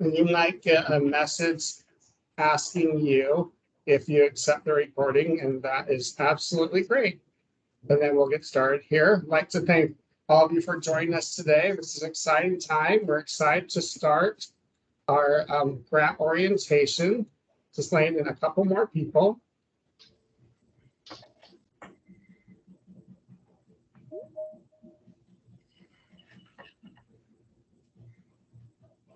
and you might get a message asking you if you accept the recording, and that is absolutely great. And then we'll get started here. I'd like to thank all of you for joining us today. This is an exciting time. We're excited to start our grant orientation. Just laying in a couple more people.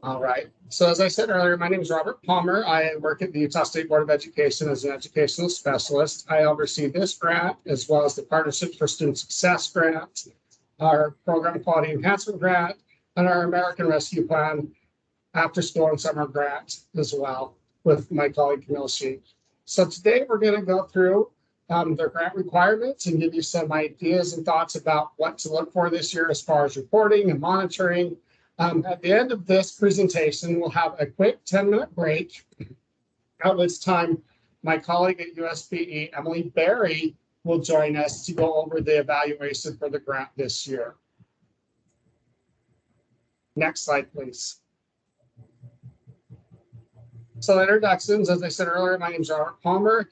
All right. So as I said earlier, my name is Robert Palmer. I work at the Utah State Board of Education as an educational specialist. I oversee this grant as well as the Partnerships for Student Success grant, our Program Quality Enhancement grant, and our American Rescue Plan after school and summer grant as well with my colleague Camille Sheik. So today we're going to go through their grant requirements and give you some ideas and thoughts about what to look for this year as far as reporting and monitoring. At the end of this presentation, we'll have a quick 10-minute break, at which time my colleague at USBE, Emily Berry, will join us to go over the evaluation for the grant this year. Next slide, please. So introductions, as I said earlier, my name is Robert Palmer.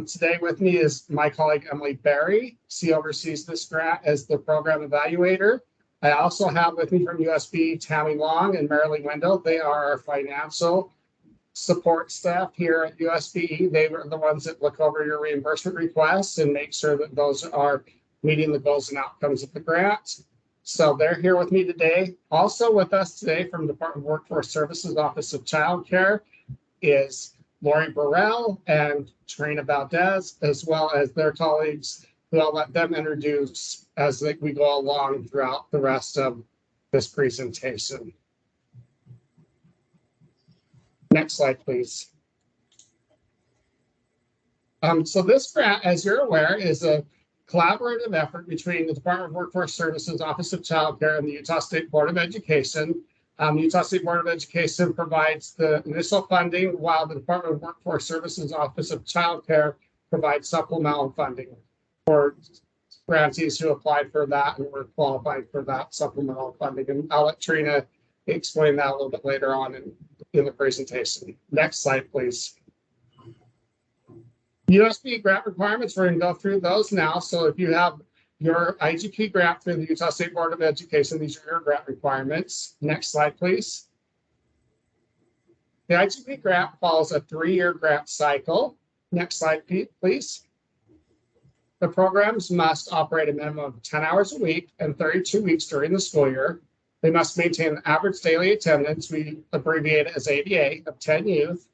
Today with me is my colleague, Emily Berry. She oversees this grant as the program evaluator. I also have with me from USB, Tammy Long and Marilyn Wendell. They are our financial support staff here at USB. They were the ones that look over your reimbursement requests and make sure that those are meeting the goals and outcomes of the grant. So they're here with me today. Also with us today from the Department of Workforce Services Office of Child Care is Lori Burrell and Trina Valdez, as well as their colleagues, who I'll let them introduce as we go along throughout the rest of this presentation. Next slide, please. So this grant, as you're aware, is a collaborative effort between the Department of Workforce Services Office of Child Care and the Utah State Board of Education. The Utah State Board of Education provides the initial funding, while the Department of Workforce Services Office of Child Care provides supplemental funding for grantees who applied for that and were qualified for that supplemental funding. And I'll let Trina explain that a little bit later on in the presentation. Next slide, please. USB grant requirements, we're going to go through those now. So if you have your IGP grant through the Utah State Board of Education, these are your grant requirements. Next slide, please. The IGP grant follows a 3-year grant cycle. Next slide, please. The programs must operate a minimum of 10 hours a week and 32 weeks during the school year. They must maintain an average daily attendance, we abbreviate it as ADA, of 10 youth,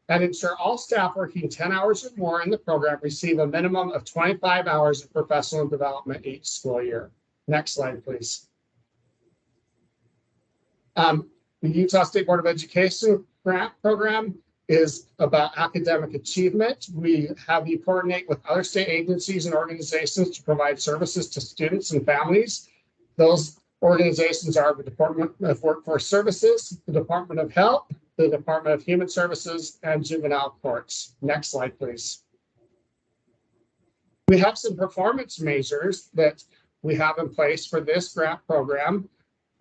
and ensure all staff working 10 hours or more in the program receive a minimum of 25 hours of professional development each school year. Next slide, please. The Utah State Board of Education grant program is about academic achievement. We have you coordinate with other state agencies and organizations to provide services to students and families. Those organizations are the Department of Workforce Services, the Department of Health, the Department of Human Services, and Juvenile Courts. Next slide, please. We have some performance measures that we have in place for this grant program.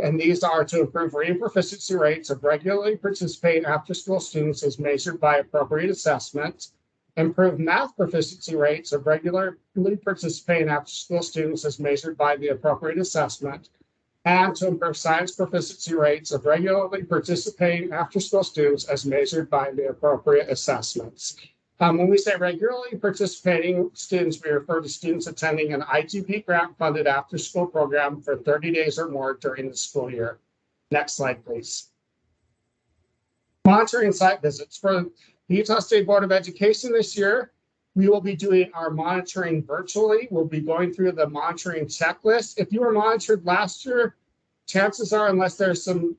And these are to improve reading proficiency rates of regularly participating after-school students as measured by appropriate assessment, improve math proficiency rates of regularly participating after-school students as measured by the appropriate assessment, and to improve science proficiency rates of regularly participating after-school students as measured by the appropriate assessments. When we say regularly participating students, we refer to students attending an IGP grant-funded after-school program for 30 days or more during the school year. Next slide, please. Monitoring site visits. For the Utah State Board of Education this year, we will be doing our monitoring virtually. We'll be going through the monitoring checklist. If you were monitored last year, chances are, unless there's some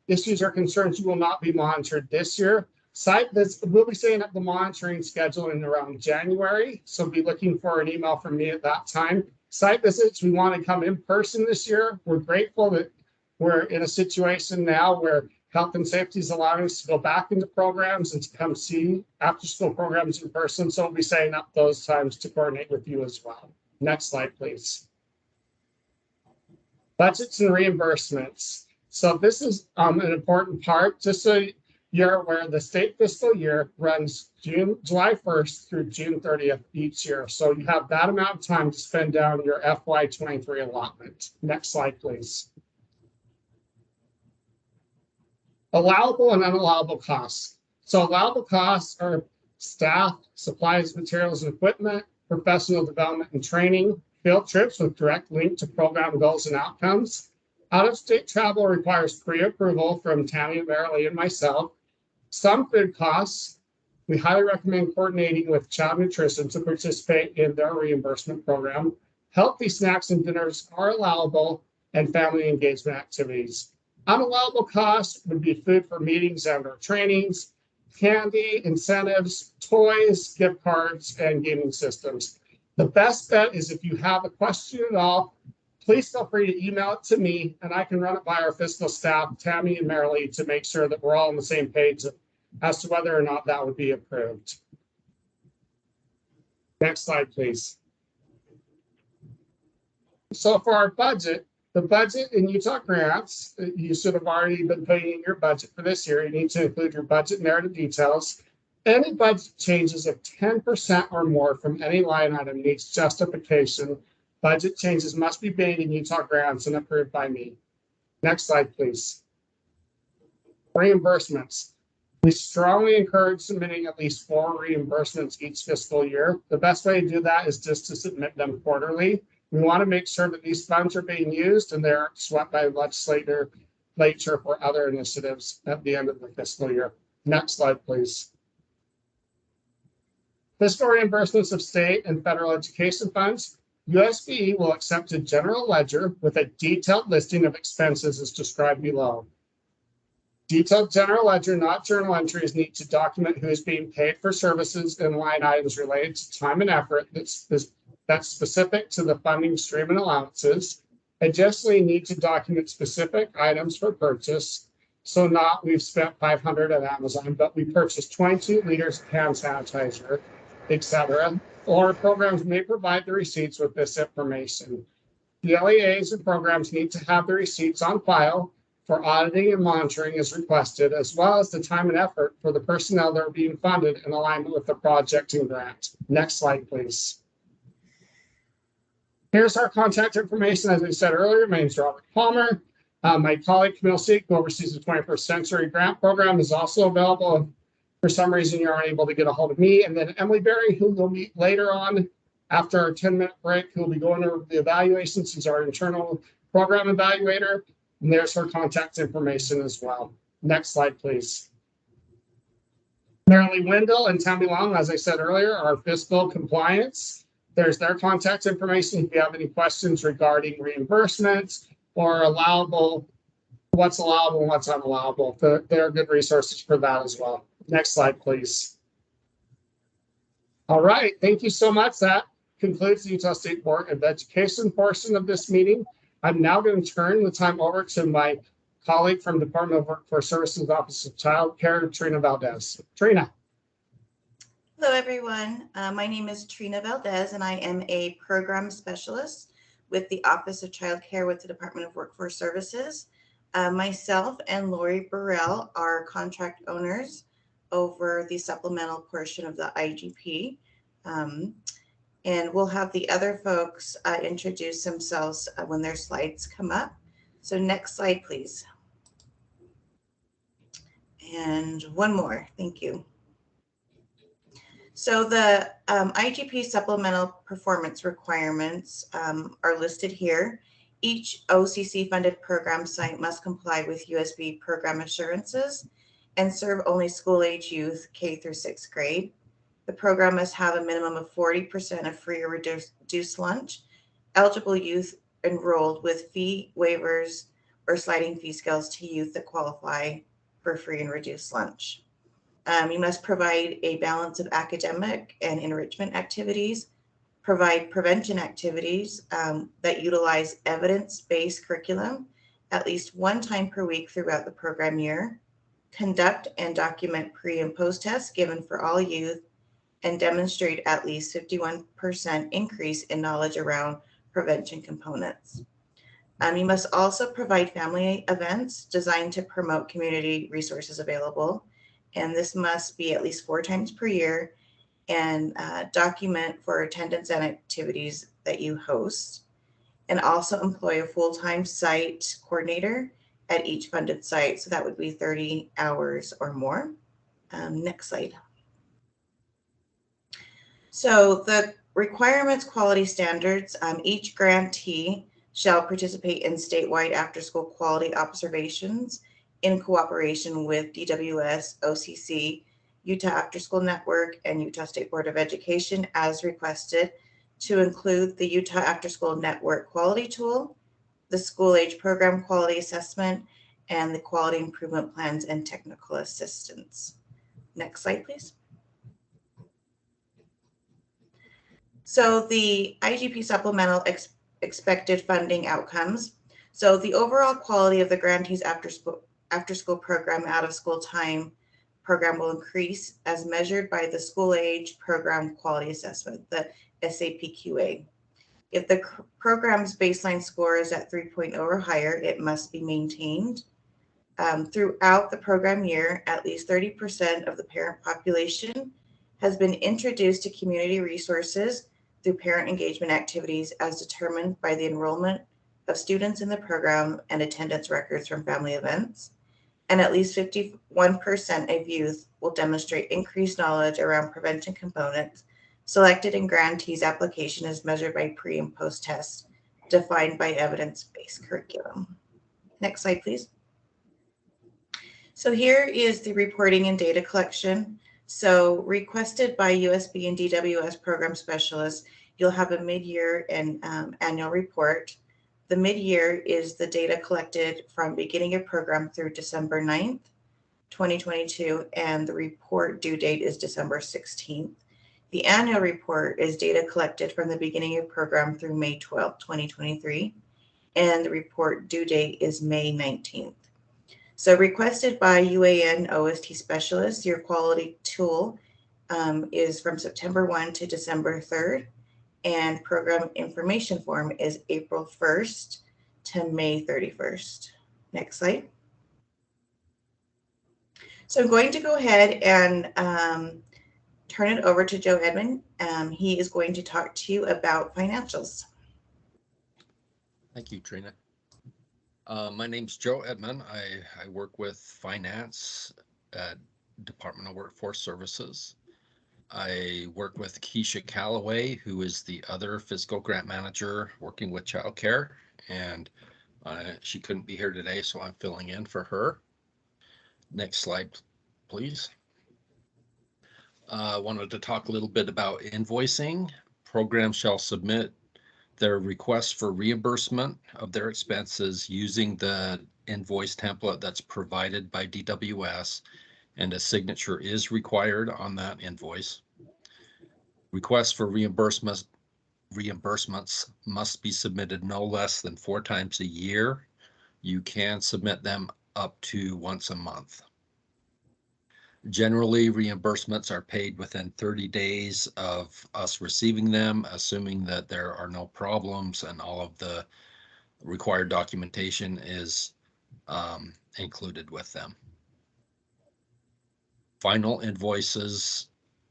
issues or concerns, you will not be monitored this year. Site visits, we'll be setting up the monitoring schedule in around January, so be looking for an email from me at that time. Site visits, we want to come in person this year. We're grateful that we're in a situation now where health and safety is allowing us to go back into programs and to come see after-school programs in person, so we'll be setting up those times to coordinate with you as well. Next slide, please. Budgets and reimbursements. So this is an important part, just so you're aware the state fiscal year runs July 1st through June 30th each year. So you have that amount of time to spend down your FY23 allotment. Next slide, please. Allowable and unallowable costs. So allowable costs are staff, supplies, materials, and equipment, professional development and training, field trips with direct link to program goals and outcomes. Out-of-state travel requires pre-approval from Tammy, Marilee, and myself. Some food costs, we highly recommend coordinating with Child Nutrition to participate in their reimbursement program. Healthy snacks and dinners are allowable, and family engagement activities. Unallowable costs would be food for meetings and or trainings, candy, incentives, toys, gift cards, and gaming systems. The best bet is if you have a question at all, please feel free to email it to me, and I can run it by our fiscal staff, Tammy and Marilee, to make sure that we're all on the same page as to whether or not that would be approved. Next slide, please. So for our budget, the budget in Utah grants, you should have already been putting in your budget for this year. You need to include your budget narrative details. Any budget changes of 10% or more from any line item needs justification. Budget changes must be made in Utah grants and approved by me. Next slide, please. Reimbursements. We strongly encourage submitting at least 4 reimbursements each fiscal year. The best way to do that is just to submit them quarterly. We want to make sure that these funds are being used and they're swept by the legislature for other initiatives at the end of the fiscal year. Next slide, please. Fiscal reimbursements of state and federal education funds. USB will accept a general ledger with a detailed listing of expenses as described below. Detailed general ledger, not journal entries, need to document who is being paid for services and line items related to time and effort that's specific to the funding stream and allowances. Additionally, need to document specific items for purchase. So not we've spent $500 at Amazon, but we purchased 22 liters of hand sanitizer, etc. Or programs may provide the receipts with this information. The LEAs and programs need to have the receipts on file for auditing and monitoring as requested, as well as the time and effort for the personnel that are being funded in alignment with the project and grant. Next slide, please. Here's our contact information. As I said earlier, my name is Robert Palmer. My colleague, Camille Seek, who oversees the 21st Century Grant Program, is also available. If for some reason you aren't able to get a hold of me. And then Emily Berry, who we'll meet later on after our 10-minute break, who will be going over the evaluations. She's our internal program evaluator. And there's her contact information as well. Next slide, please. Marilee Wendell and Tammy Long, as I said earlier, are fiscal compliance. There's their contact information if you have any questions regarding reimbursements or allowable, what's allowable and what's unallowable. They're good resources for that as well. Next slide, please. All right, thank you so much. That concludes the Utah State Board of Education portion of this meeting. I'm now going to turn the time over to my colleague from Department of Workforce Services Office of Child Care, Trina Valdez. Trina. Hello, everyone. My name is Trina Valdez, and I am a program specialist with the Office of Child Care with the Department of Workforce Services. Myself and Lori Burrell are contract owners over the supplemental portion of the IGP. And we'll have the other folks introduce themselves when their slides come up. So next slide, please. And one more, thank you. So the IGP supplemental performance requirements are listed here. Each OCC funded program site must comply with USB program assurances and serve only school age youth K through 6th grade. The program must have a minimum of 40% of free or reduced lunch. Eligible youth enrolled with fee waivers or sliding fee scales to youth that qualify for free and reduced lunch. You must provide a balance of academic and enrichment activities, provide prevention activities that utilize evidence-based curriculum at least one time per week throughout the program year, conduct and document pre and post tests given for all youth, and demonstrate at least 51% increase in knowledge around prevention components. You must also provide family events designed to promote community resources available and this must be at least 4 times per year, and document for attendance and activities that you host, and also employ a full-time site coordinator at each funded site. So that would be 30 hours or more. Next slide. So the requirements, quality standards, each grantee shall participate in statewide after-school quality observations in cooperation with DWS, OCC, Utah After School Network, and Utah State Board of Education as requested, to include the Utah After School Network Quality Tool, the School Age Program Quality Assessment, and the Quality Improvement Plans and Technical Assistance. Next slide, please. So the IGP supplemental expected funding outcomes. So the overall quality of the grantee's after school program, out of school time program will increase as measured by the School Age Program Quality Assessment, the SAPQA. If the program's baseline score is at 3.0 or higher, it must be maintained. Throughout the program year, at least 30% of the parent population has been introduced to community resources through parent engagement activities as determined by the enrollment of students in the program and attendance records from family events. And at least 51% of youth will demonstrate increased knowledge around prevention components selected in grantees' application as measured by pre and post tests defined by evidence-based curriculum. Next slide, please. So here is the reporting and data collection. So requested by USB and DWS program specialists, you'll have a mid-year and annual report. The mid-year is the data collected from beginning of program through December 9th, 2022, and the report due date is December 16th. The annual report is data collected from the beginning of program through May 12th, 2023, and the report due date is May 19th. So requested by UAN OST specialists, your quality tool is from September 1 to December 3rd, and program information form is April 1st to May 31st. Next slide. So I'm going to go ahead and turn it over to Joe Edmond. He is going to talk to you about financials. Thank you, Trina. My name's Joe Edmond. I work with finance at Department of Workforce Services. I work with Keisha Calloway, who is the other fiscal grant manager working with childcare, and she couldn't be here today, so I'm filling in for her. Next slide, please. I wanted to talk a little bit about invoicing. Programs shall submit their request for reimbursement of their expenses using the invoice template that's provided by DWS, and a signature is required on that invoice. Requests for reimbursements must be submitted no less than 4 times a year. You can submit them up to once a month. Generally, reimbursements are paid within 30 days of us receiving them, assuming that there are no problems and all of the required documentation is included with them. Final invoices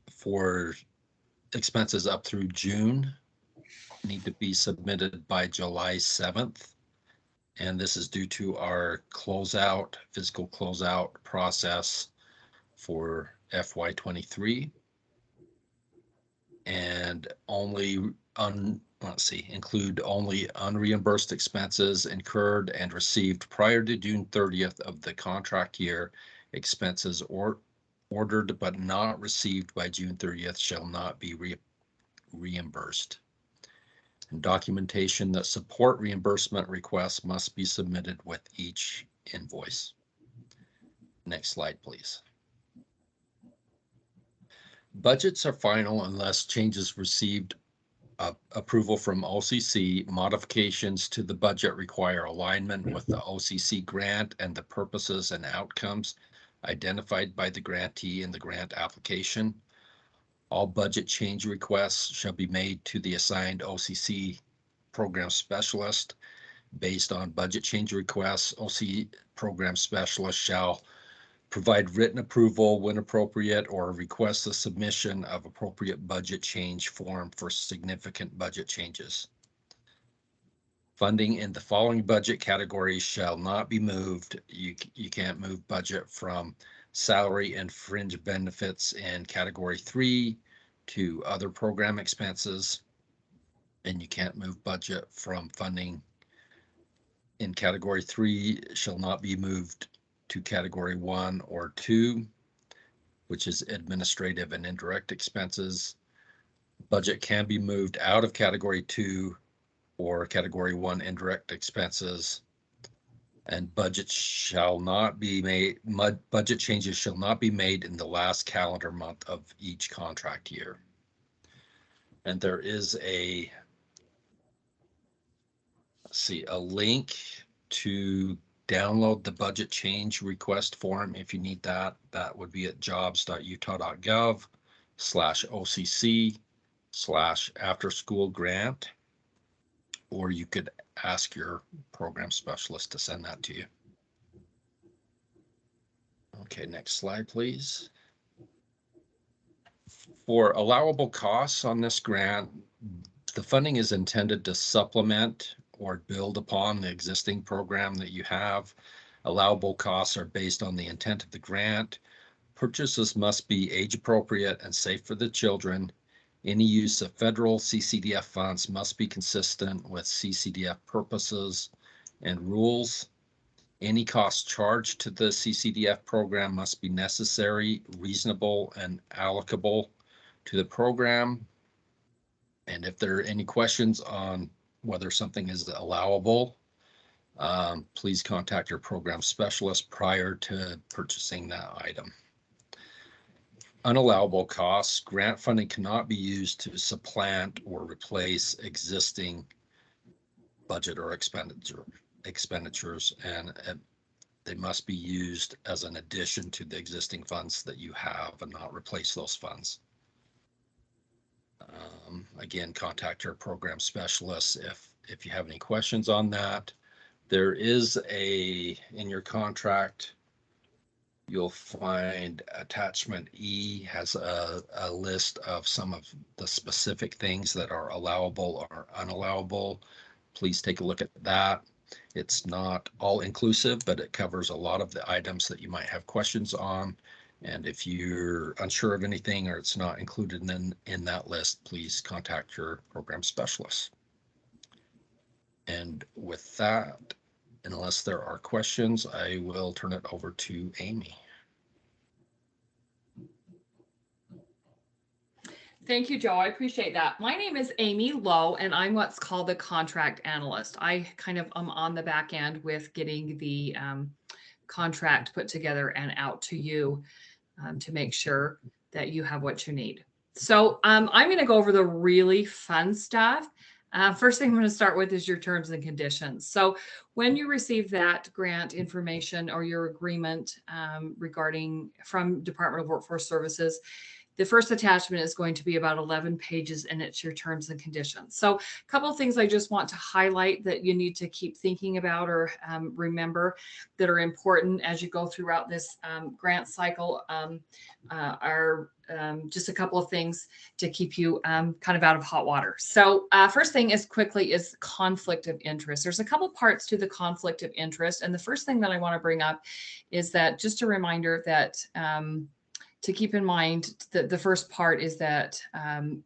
for expenses up through June need to be submitted by July 7th. And this is due to our fiscal closeout process for FY23, and include only unreimbursed expenses incurred and received prior to June 30th of the contract year. Expenses ordered but not received by June 30th shall not be reimbursed. And documentation that support reimbursement requests must be submitted with each invoice. Next slide, please. Budgets are final unless changes received approval from OCC. Modifications to the budget require alignment with the OCC grant and the purposes and outcomes identified by the grantee in the grant application. All budget change requests shall be made to the assigned OCC program specialist. Based on budget change requests, OCC program specialist shall provide written approval when appropriate, or request the submission of appropriate budget change form for significant budget changes. Funding in the following budget categories shall not be moved. You can't move budget from salary and fringe benefits in category 3 to other program expenses. And you can't move budget from funding in category 3 shall not be moved to category 1 or 2, which is administrative and indirect expenses. Budget can be moved out of category 2 or category 1 indirect expenses, and budget changes shall not be made in the last calendar month of each contract year. And there is a link to download the budget change request form if you need that. That would be at jobs.utah.gov/OCC/after-school-grant, or you could ask your program specialist to send that to you. Okay, next slide, please. For allowable costs on this grant, the funding is intended to supplement or build upon the existing program that you have. Allowable costs are based on the intent of the grant. Purchases must be age appropriate and safe for the children. Any use of federal CCDF funds must be consistent with CCDF purposes and rules. Any costs charged to the CCDF program must be necessary, reasonable, and allocable to the program. And if there are any questions on whether something is allowable, please contact your program specialist prior to purchasing that item. Unallowable costs. Grant funding cannot be used to supplant or replace existing budget or expenditures, and they must be used as an addition to the existing funds that you have and not replace those funds. Again, contact your program specialist if you have any questions on that. There is in your contract, you'll find attachment E has a list of some of the specific things that are allowable or unallowable. Please take a look at that. It's not all inclusive, but it covers a lot of the items that you might have questions on. And if you're unsure of anything or it's not included in that list, please contact your program specialist. And with that, unless there are questions, I will turn it over to Amy. Thank you, Joe. I appreciate that. My name is Amy Lowe, and I'm what's called the contract analyst. I kind of am on the back end with getting the contract put together and out to you to make sure that you have what you need. So I'm going to go over the really fun stuff. First thing I'm going to start with is your terms and conditions. So when you receive that grant information or your agreement from Department of Workforce Services, the first attachment is going to be about 11 pages, and it's your terms and conditions. So a couple of things I just want to highlight that you need to keep thinking about or remember that are important as you go throughout this grant cycle are just a couple of things to keep you kind of out of hot water. So first thing is conflict of interest. There's a couple parts to the conflict of interest. And the first thing that I want to bring up is that just a reminder that to keep in mind that the first part is that none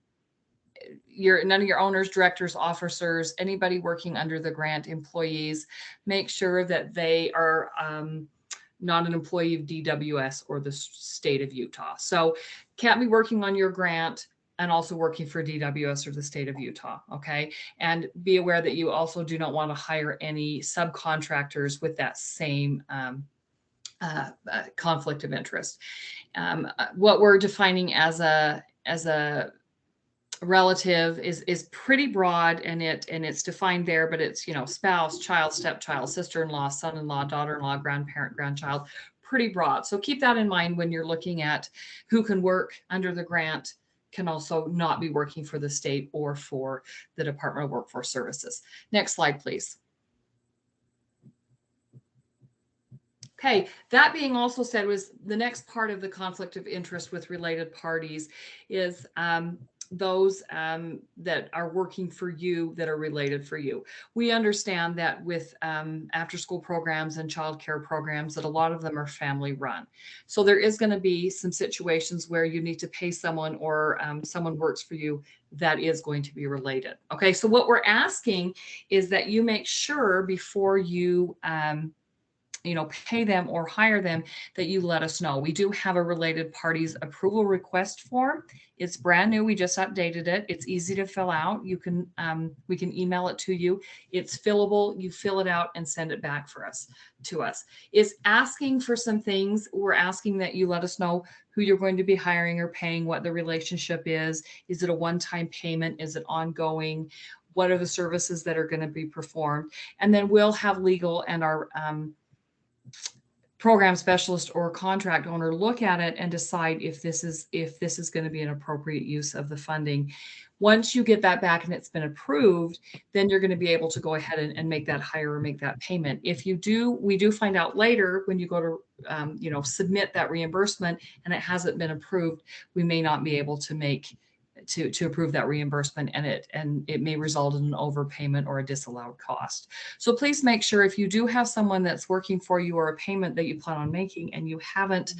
of your owners, directors, officers, anybody working under the grant, employees, make sure that they are not an employee of DWS or the state of Utah. So can't be working on your grant and also working for DWS or the state of Utah, okay? And be aware that you also do not want to hire any subcontractors with that same conflict of interest. What we're defining as a relative is pretty broad, and it's defined there, but it's, spouse, child, stepchild, sister-in-law, son-in-law, daughter-in-law, grandparent, grandchild, pretty broad. So keep that in mind when you're looking at who can work under the grant, can also not be working for the state or for the Department of Workforce Services. Next slide, please. Okay, that being also said, was the next part of the conflict of interest with related parties is those that are working for you that are related for you. We understand that with after school programs and childcare programs that a lot of them are family run. So there is going to be some situations where you need to pay someone or someone works for you that is going to be related. Okay, so what we're asking is that you make sure before you pay them or hire them, that you let us know. We do have a related parties approval request form. It's brand new. We just updated it. It's easy to fill out. You can, we can email it to you. It's fillable. You fill it out and send it back to us. It's asking for some things. We're asking that you let us know who you're going to be hiring or paying, what the relationship is. Is it a one-time payment? Is it ongoing? What are the services that are going to be performed? And then we'll have legal and our program specialist or contract owner look at it and decide if this is going to be an appropriate use of the funding. Once you get that back and it's been approved, then you're going to be able to go ahead and make that hire or make that payment. If you do, we do find out later when you go to submit that reimbursement and it hasn't been approved, we may not be able to make to approve that reimbursement, and it may result in an overpayment or a disallowed cost. So please make sure if you do have someone that's working for you or a payment that you plan on making and you haven't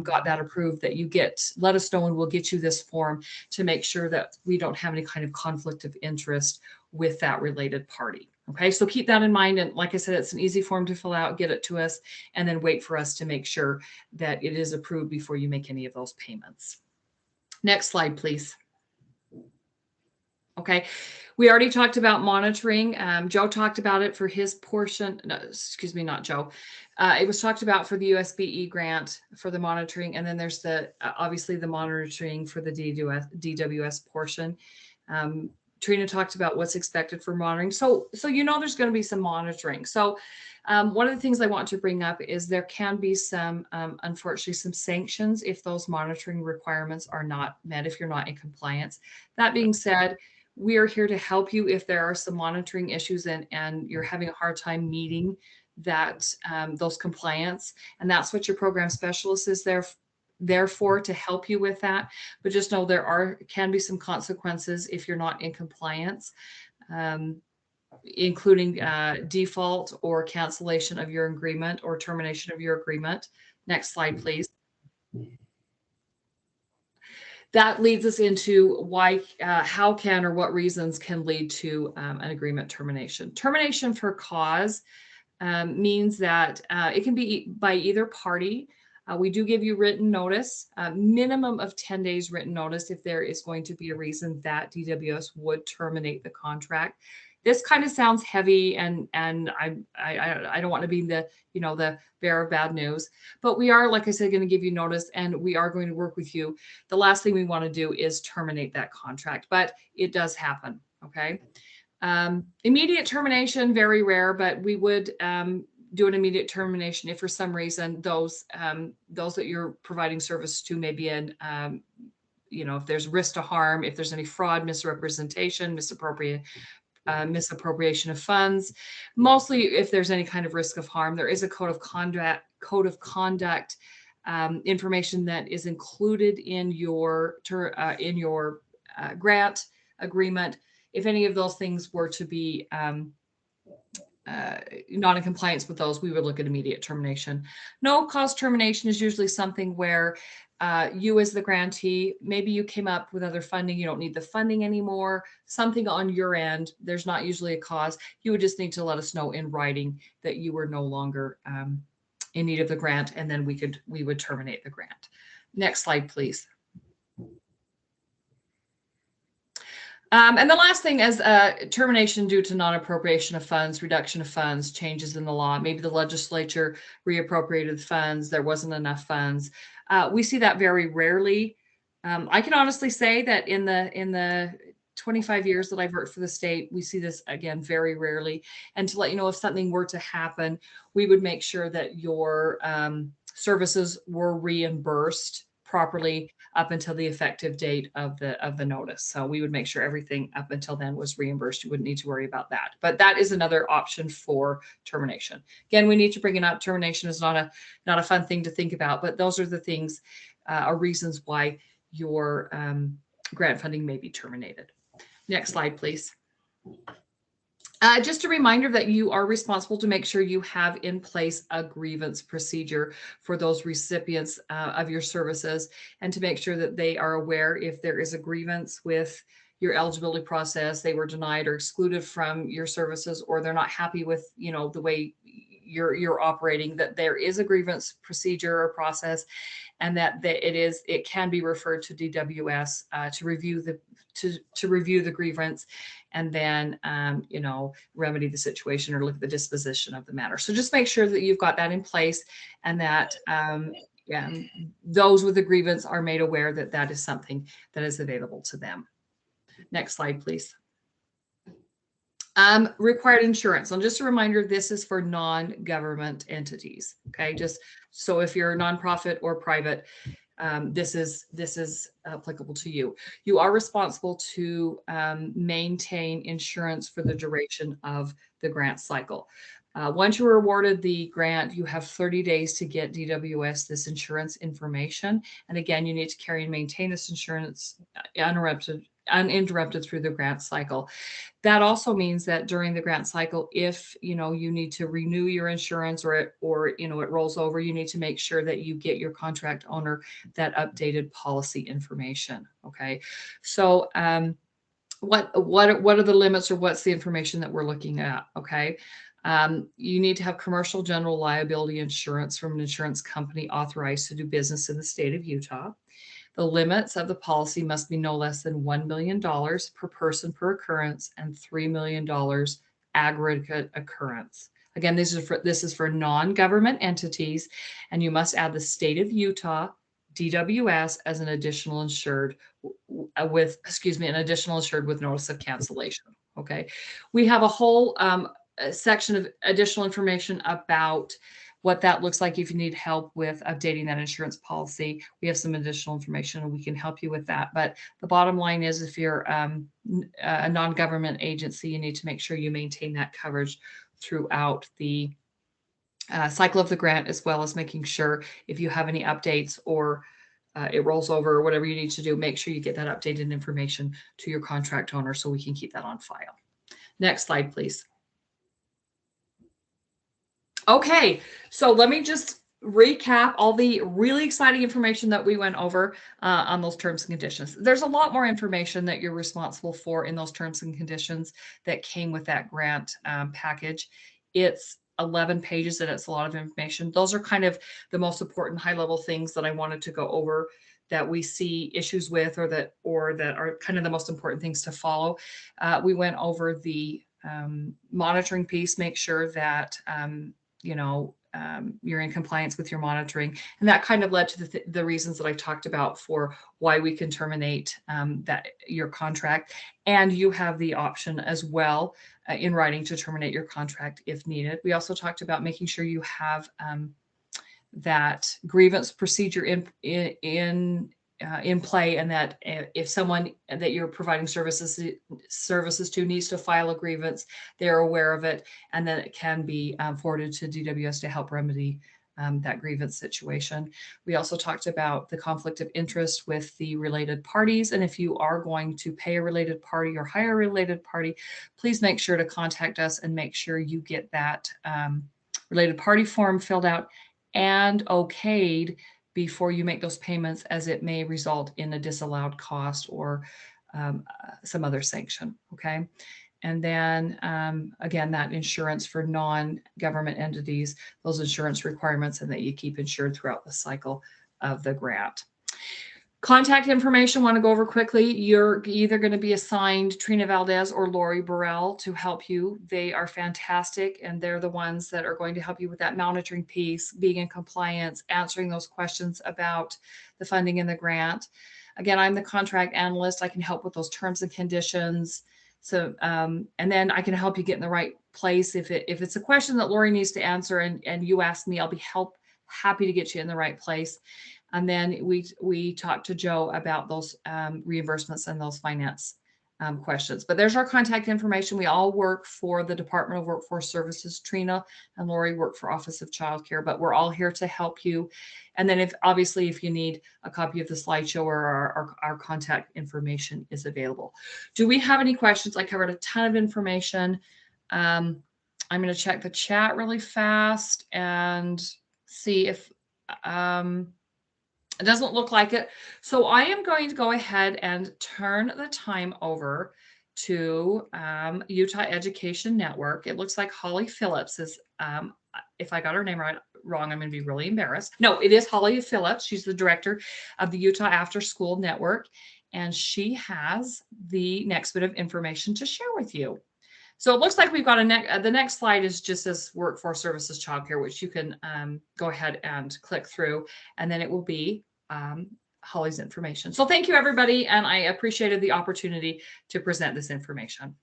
got that approved, that you let us know and we'll get you this form to make sure that we don't have any kind of conflict of interest with that related party. Okay, so keep that in mind. And like I said, it's an easy form to fill out, get it to us, and then wait for us to make sure that it is approved before you make any of those payments. Next slide, please. Okay, we already talked about monitoring. Joe talked about it for his portion. No, excuse me, not Joe. It was talked about for the USBE grant for the monitoring. And then there's the obviously the monitoring for the DWS portion. Trina talked about what's expected for monitoring. So there's going to be some monitoring. So one of the things I want to bring up is there can be some, unfortunately, some sanctions if those monitoring requirements are not met, if you're not in compliance. That being said, we are here to help you if there are some monitoring issues and you're having a hard time meeting that those compliance. And that's what your program specialist is there for, to help you with that. But just know can be some consequences if you're not in compliance, including default or cancellation of your agreement or termination of your agreement. Next slide, please. That leads us into why, how can, or what reasons can lead to an agreement termination. Termination for cause means that it can be by either party. We do give you written notice, minimum of 10 days written notice if there is going to be a reason that DWS would terminate the contract. This kind of sounds heavy, and I don't want to be the bearer of bad news, but we are, like I said, going to give you notice, and we are going to work with you. The last thing we want to do is terminate that contract, but it does happen. Okay, immediate termination, very rare, but we would do an immediate termination if for some reason those that you're providing service to may be in if there's risk to harm, if there's any fraud, misrepresentation, misappropriation of funds. Mostly if there's any kind of risk of harm. There is a code of conduct information that is included in your grant agreement. If any of those things were to be not in compliance with those, we would look at immediate termination. No cause termination is usually something where you as the grantee, maybe you came up with other funding, you don't need the funding anymore, something on your end, there's not usually a cause. You would just need to let us know in writing that you were no longer in need of the grant, and then we would terminate the grant. Next slide, please. And the last thing is termination due to non-appropriation of funds, reduction of funds, changes in the law. Maybe the legislature reappropriated funds, there wasn't enough funds. We see that very rarely. I can honestly say that in the 25 years that I've worked for the state, we see this again very rarely. And to let you know, if something were to happen, we would make sure that your services were reimbursed properly up until the effective date of the notice. So we would make sure everything up until then was reimbursed. You wouldn't need to worry about that. But that is another option for termination. Again, we need to bring it up. Termination is not a fun thing to think about, but those are the things or reasons why your grant funding may be terminated. Next slide, please. Just a reminder that you are responsible to make sure you have in place a grievance procedure for those recipients of your services, and to make sure that they are aware if there is a grievance with your eligibility process, they were denied or excluded from your services, or they're not happy with, you know, the way you're operating, that there is a grievance procedure or process, and that it can be referred to DWS to review the grievance, and then you know, remedy the situation or look at the disposition of the matter. So just make sure that you've got that in place, and that those with the grievance are made aware that that is something that is available to them. Next slide, please. Required insurance. And just a reminder, this is for non-government entities. Okay, just so if you're a nonprofit or private, this is applicable to you. You are responsible to maintain insurance for the duration of the grant cycle. Once you are awarded the grant, you have 30 days to get DWS this insurance information. And again, you need to carry and maintain this insurance uninterrupted through the grant cycle. That also means that during the grant cycle, if you know you need to renew your insurance, or you know it rolls over, you need to make sure that you get your contract owner that updated policy information. Okay, so what are the limits, or what's the information that we're looking at? Okay. You need to have commercial general liability insurance from an insurance company authorized to do business in the state of Utah. The limits of the policy must be no less than $1 million per person per occurrence, and $3 million aggregate occurrence. Again, this is for non-government entities, and you must add the state of Utah, DWS, as an additional insured with notice of cancellation. Okay, we have a whole section of additional information about what that looks like if you need help with updating that insurance policy. We have some additional information and we can help you with that. But the bottom line is, if you're a non-government agency, you need to make sure you maintain that coverage throughout the cycle of the grant, as well as making sure if you have any updates or it rolls over or whatever you need to do, make sure you get that updated information to your contract owner so we can keep that on file. Next slide, please. Okay, so let me just recap all the really exciting information that we went over on those terms and conditions. There's a lot more information that you're responsible for in those terms and conditions that came with that grant package. It's 11 pages and it's a lot of information. Those are kind of the most important high-level things that I wanted to go over that we see issues with, or that are kind of the most important things to follow. We went over the monitoring piece, make sure that you're in compliance with your monitoring. And that kind of led to the reasons that I talked about for why we can terminate your contract. And you have the option as well in writing to terminate your contract if needed. We also talked about making sure you have that grievance procedure in play, and that if someone that you're providing services to needs to file a grievance, they're aware of it, and then it can be forwarded to DWS to help remedy that grievance situation. We also talked about the conflict of interest with the related parties, and if you are going to pay a related party or hire a related party, please make sure to contact us and make sure you get that related party form filled out and okayed before you make those payments, as it may result in a disallowed cost or some other sanction. Okay. And then again, that insurance for non-government entities, those insurance requirements, and that you keep insured throughout the cycle of the grant. Contact information, want to go over quickly. You're either going to be assigned Trina Valdez or Lori Burrell to help you. They are fantastic, and they're the ones that are going to help you with that monitoring piece, being in compliance, answering those questions about the funding and the grant. Again, I'm the contract analyst. I can help with those terms and conditions. So, and then I can help you get in the right place. If it's a question that Lori needs to answer and you ask me, I'll be happy to get you in the right place. And then we talked to Joe about those reimbursements and those finance questions. But there's our contact information. We all work for the Department of Workforce Services. Trina and Lori work for Office of Child Care, but we're all here to help you. And then if you need a copy of the slideshow, or our contact information is available. Do we have any questions? I covered a ton of information. I'm going to check the chat really fast and see if it doesn't look like it. So I am going to go ahead and turn the time over to Utah Education Network. It looks like Holly Phillips is, if I got her name wrong, I'm going to be really embarrassed. No, it is Holly Phillips. She's the director of the Utah After School Network, and she has the next bit of information to share with you. So it looks like we've got the next slide is just this Workforce Services Childcare, which you can go ahead and click through, and then it will be Holly's information. So thank you, everybody, and I appreciated the opportunity to present this information.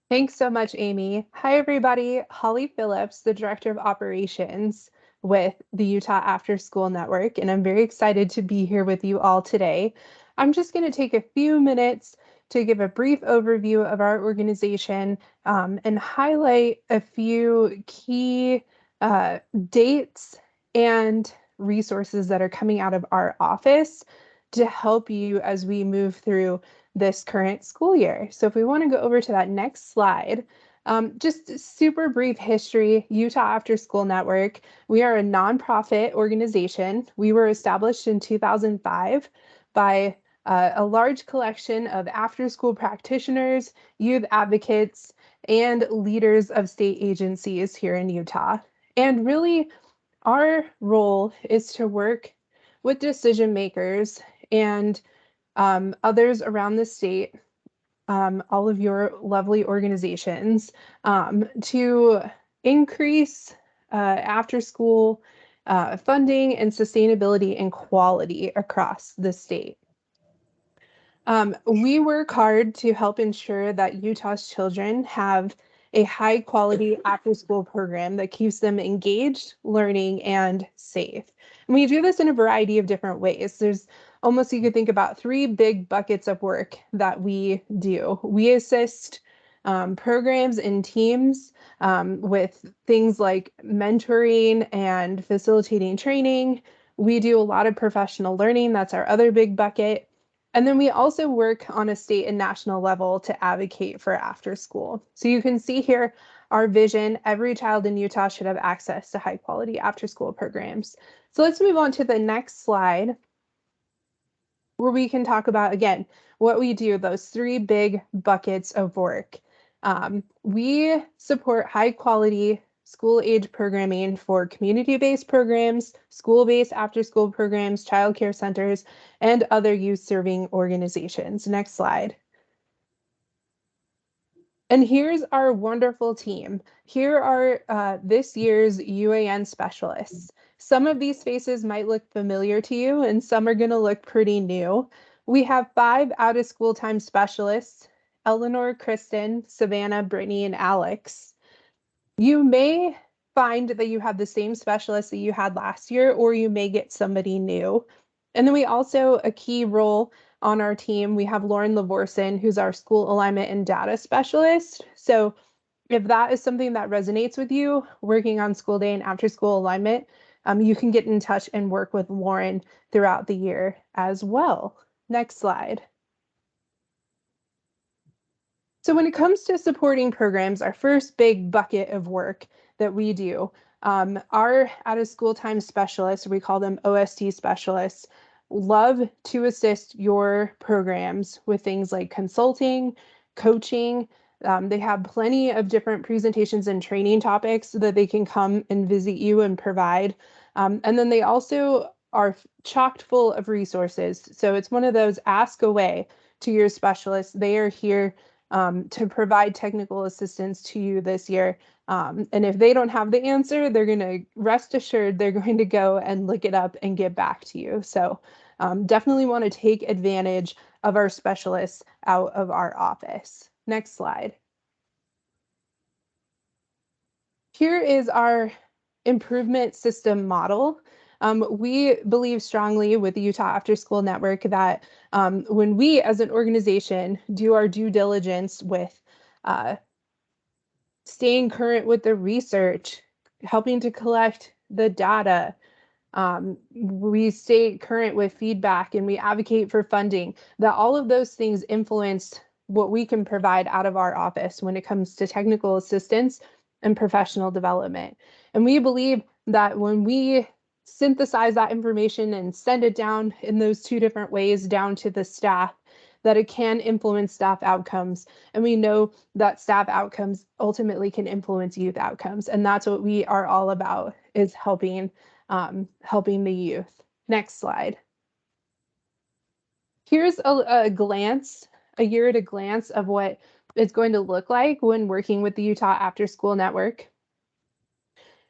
Thanks so much, Amy. Hi, everybody. Holly Phillips, the Director of Operations with the Utah After School Network, and I'm very excited to be here with you all today. I'm just going to take a few minutes to give a brief overview of our organization and highlight a few key dates and resources that are coming out of our office to help you as we move through this current school year. So if we want to go over to that next slide, just super brief history, Utah After School Network. We are a nonprofit organization. We were established in 2005 by a large collection of after-school practitioners, youth advocates, and leaders of state agencies here in Utah. And really, our role is to work with decision makers and others around the state, all of your lovely organizations, to increase after-school funding and sustainability and quality across the state. We work hard to help ensure that Utah's children have a high quality after school program that keeps them engaged, learning, and safe. And we do this in a variety of different ways. There's almost, you could think about 3 big buckets of work that we do. We assist programs and teams with things like mentoring and facilitating training. We do a lot of professional learning. That's our other big bucket. And then we also work on a state and national level to advocate for after school. So you can see here our vision: every child in Utah should have access to high quality after school programs. So let's move on to the next slide, where we can talk about, again, what we do, those 3 big buckets of work. We support high quality school age programming for community-based programs, school-based after-school programs, childcare centers, and other youth-serving organizations. Next slide. And here's our wonderful team. Here are this year's UAN specialists. Some of these faces might look familiar to you, and some are going to look pretty new. We have 5 out-of-school time specialists: Eleanor, Kristen, Savannah, Brittany, and Alex. You may find that you have the same specialist that you had last year, or you may get somebody new. And then we also, a key role on our team, we have Lauren Lavorson, who's our school alignment and data specialist. So if that is something that resonates with you, working on school day and after school alignment, you can get in touch and work with Lauren throughout the year as well. Next slide. So when it comes to supporting programs, our first big bucket of work that we do, our out-of-school time specialists, we call them OST specialists, love to assist your programs with things like consulting, coaching. They have plenty of different presentations and training topics so that they can come and visit you and provide. And then they also are chocked full of resources. So it's one of those ask away to your specialists. They are here to provide technical assistance to you this year. And if they don't have the answer, they're going to rest assured they're going to go and look it up and get back to you. So definitely want to take advantage of our specialists out of our office. Next slide. Here is our improvement system model. We believe strongly with the Utah After School Network that when we as an organization do our due diligence with staying current with the research, helping to collect the data, we stay current with feedback, and we advocate for funding, that all of those things influence what we can provide out of our office when it comes to technical assistance and professional development. And we believe that when we synthesize that information and send it down in those two different ways down to the staff, that it can influence staff outcomes. And we know that staff outcomes ultimately can influence youth outcomes. And that's what we are all about, is helping the youth. Next slide. Here's a glance, a year at a glance of what it's going to look like when working with the Utah After School Network.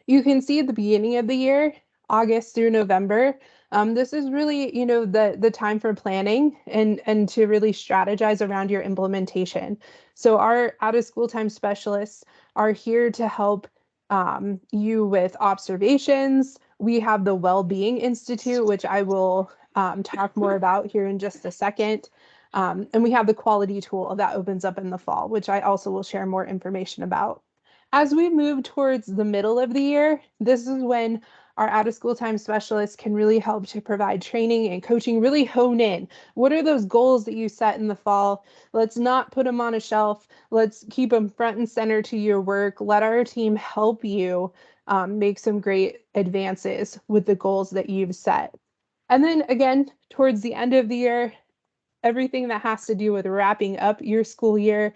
You can see at the beginning of the year, August through November, this is really, the time for planning and to really strategize around your implementation. So our out of school time specialists are here to help you with observations. We have the Wellbeing Institute, which I will talk more about here in just a second. And we have the quality tool that opens up in the fall, which I also will share more information about. As we move towards the middle of the year, this is when our out of school time specialists can really help to provide training and coaching, really hone in. What are those goals that you set in the fall? Let's not put them on a shelf. Let's keep them front and center to your work. Let our team help you make some great advances with the goals that you've set. And then again, towards the end of the year, everything that has to do with wrapping up your school year,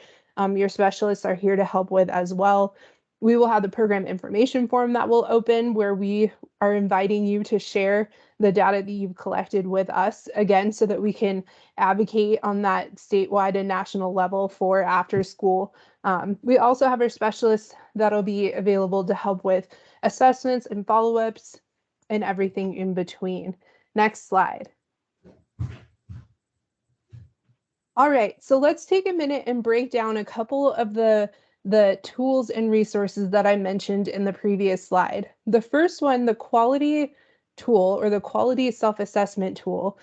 your specialists are here to help with as well. We will have the program information form that will open, where we are inviting you to share the data that you've collected with us, again, so that we can advocate on that statewide and national level for after school. We also have our specialists that'll be available to help with assessments and follow-ups and everything in between. Next slide. All right, so let's take a minute and break down a couple of the tools and resources that I mentioned in the previous slide. The first one, the quality tool, or the quality self-assessment tool,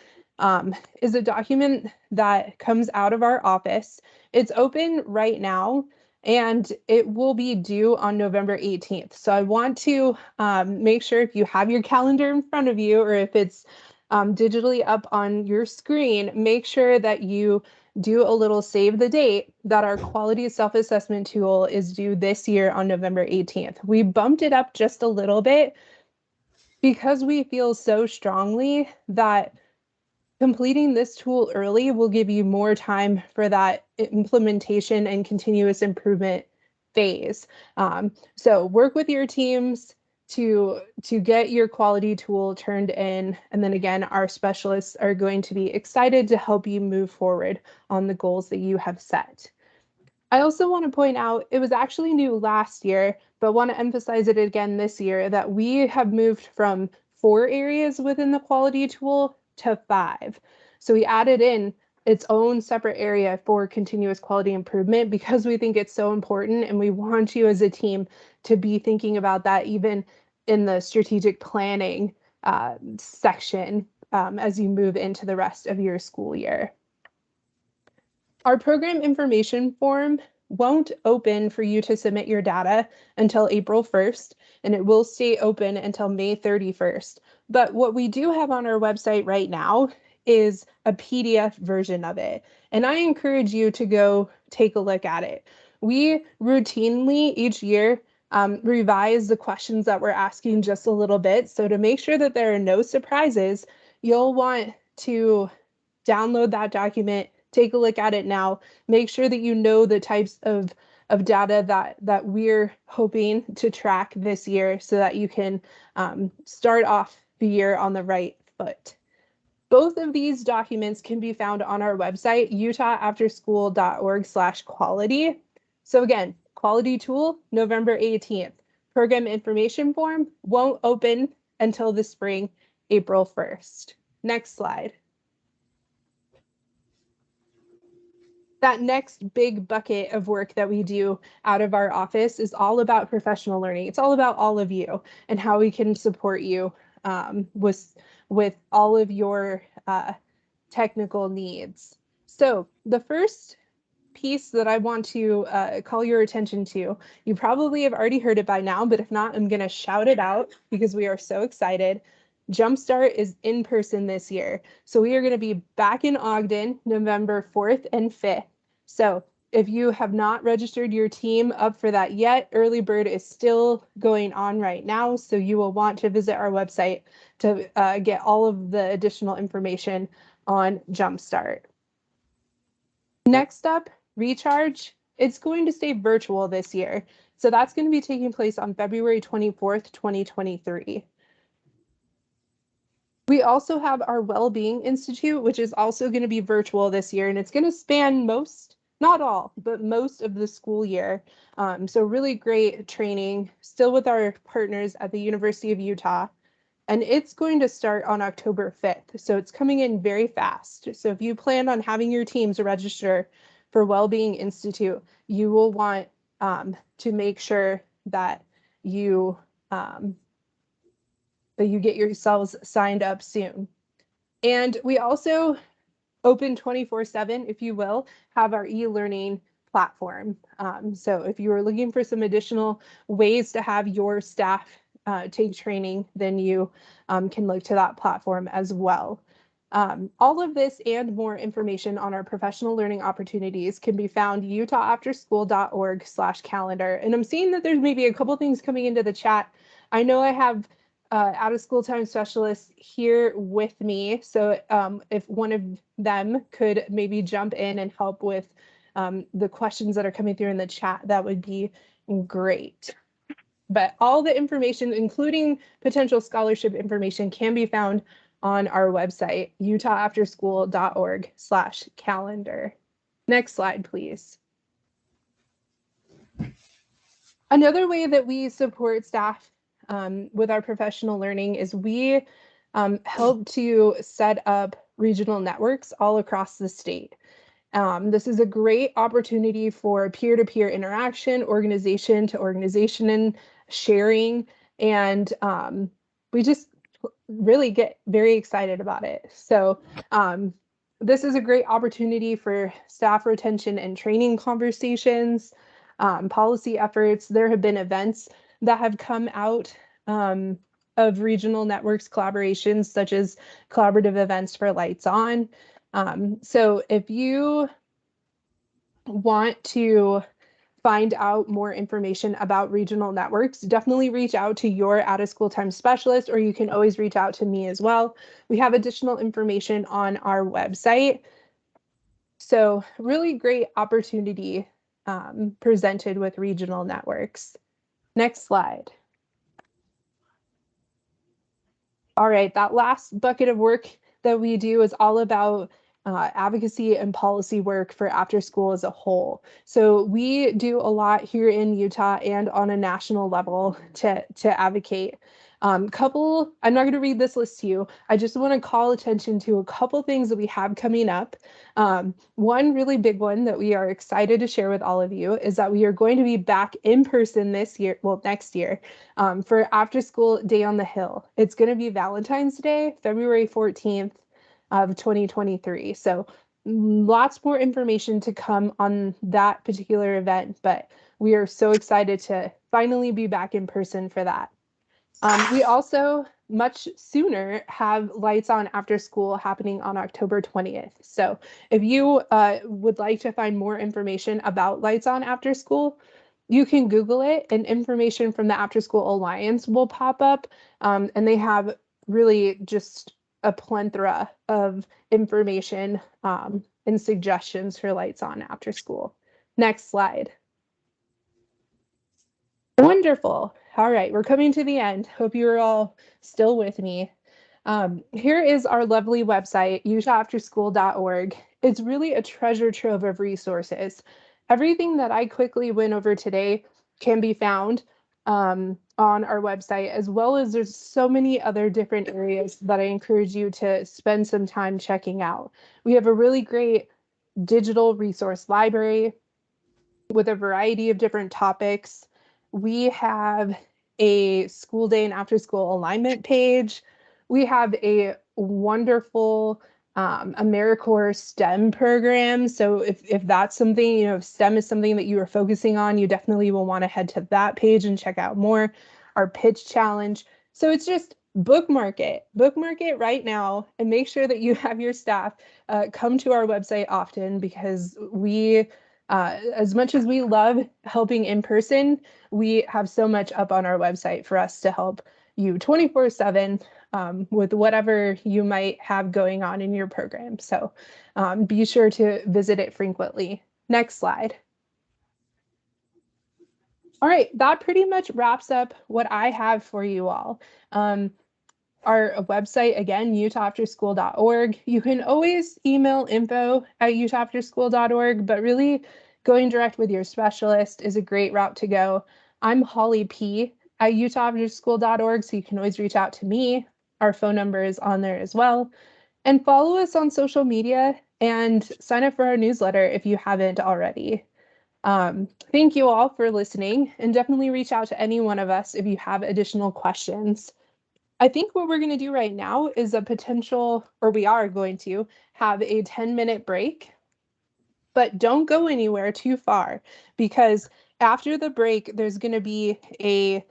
is a document that comes out of our office. It's open right now, and it will be due on November 18th. So I want to make sure, if you have your calendar in front of you, or if it's digitally up on your screen, make sure that you do a little save the date, that our quality self-assessment tool is due this year on November 18th. We bumped it up just a little bit because we feel so strongly that completing this tool early will give you more time for that implementation and continuous improvement phase. So work with your teams to get your quality tool turned in. And then again, our specialists are going to be excited to help you move forward on the goals that you have set. I also want to point out, it was actually new last year, but want to emphasize it again this year, that we have moved from 4 areas within the quality tool to 5. So we added in its own separate area for continuous quality improvement, because we think it's so important, and we want you as a team to be thinking about that even in the strategic planning section as you move into the rest of your school year. Our program information form won't open for you to submit your data until April 1st, and it will stay open until May 31st. But what we do have on our website right now is a PDF version of it, and I encourage you to go take a look at it. We routinely each year revise the questions that we're asking just a little bit. So to make sure that there are no surprises, you'll want to download that document, take a look at it now, make sure that you know the types of data that we're hoping to track this year, so that you can start off the year on the right foot. Both of these documents can be found on our website, utahafterschool.org/quality. So again, quality tool, November 18th. Program information form won't open until the spring, April 1st. Next slide. That next big bucket of work that we do out of our office is all about professional learning. It's all about all of you and how we can support you with all of your technical needs. So the first piece that I want to call your attention to, you probably have already heard it by now, but if not, I'm going to shout it out because we are so excited. Jumpstart is in person this year. So we are going to be back in Ogden, November 4th and 5th. So if you have not registered your team up for that yet, early bird is still going on right now. So you will want to visit our website to get all of the additional information on Jumpstart. Next up, Recharge. It's going to stay virtual this year. So that's going to be taking place on February 24th, 2023. We also have our Wellbeing Institute, which is also going to be virtual this year, and it's going to span most, not all, but most of the school year. So really great training, still with our partners at the University of Utah. And it's going to start on October 5th. So it's coming in very fast. So if you plan on having your teams register for Wellbeing Institute, you will want to make sure that you get yourselves signed up soon. And we also open 24/7, if you will, have our e-learning platform. So if you are looking for some additional ways to have your staff take training, then you can look to that platform as well. All of this and more information on our professional learning opportunities can be found utahafterschool.org/calendar. And I'm seeing that there's maybe a couple things coming into the chat. I know I have out of school time specialists here with me. So if one of them could maybe jump in and help with the questions that are coming through in the chat, that would be great. But all the information, including potential scholarship information, can be found on our website, utahafterschool.org/calendar. Next slide, please. Another way that we support staff with our professional learning is we help to set up regional networks all across the state. This is a great opportunity for peer-to-peer interaction, organization to organization and sharing, and we just really get very excited about it. So this is a great opportunity for staff retention and training conversations, policy efforts. There have been events that have come out of regional networks collaborations, such as collaborative events for Lights On. So if you want to find out more information about regional networks, definitely reach out to your out of school time specialist, or you can always reach out to me as well. We have additional information on our website. So really great opportunity presented with regional networks. Next slide. All right, that last bucket of work that we do is all about advocacy and policy work for after school as a whole. So we do a lot here in Utah and on a national level to advocate. I'm not going to read this list to you. I just want to call attention to a couple things that we have coming up. One really big one that we are excited to share with all of you is that we are going to be back in person next year, for After School Day on the Hill. It's going to be Valentine's Day, February 14th of 2023. So lots more information to come on that particular event, but we are so excited to finally be back in person for that. We also much sooner have Lights On After School happening on October 20th. So if you would like to find more information about Lights On After School, you can Google it and information from the After School Alliance will pop up. And they have really just a plethora of information and suggestions for Lights On After School. Next slide. Wonderful. All right, we're coming to the end. Hope you're all still with me. Here is our lovely website, utahafterschool.org. It's really a treasure trove of resources. Everything that I quickly went over today can be found on our website, as well as there's so many other different areas that I encourage you to spend some time checking out. We have a really great digital resource library with a variety of different topics. We have a school day and after school alignment page. We have a wonderful AmeriCorps STEM program. So if that's something, if STEM is something that you are focusing on, you definitely will want to head to that page and check out more. Our pitch challenge. So it's just bookmark it right now, and make sure that you have your staff come to our website often, because we, as much as we love helping in person, we have so much up on our website for us to help you 24/7 with whatever you might have going on in your program. So be sure to visit it frequently. Next slide. All right, that pretty much wraps up what I have for you all. Our website, again, utahafterschool.org. You can always email info@utahafterschool.org, but really going direct with your specialist is a great route to go. I'm Holly P. at utahafterschool.org, so you can always reach out to me. Our phone number is on there as well. And follow us on social media and sign up for our newsletter if you haven't already. Thank you all for listening, and definitely reach out to any one of us if you have additional questions. I think what we're going to do right now is we are going to have a 10-minute break, but don't go anywhere too far, because after the break, there's going to be a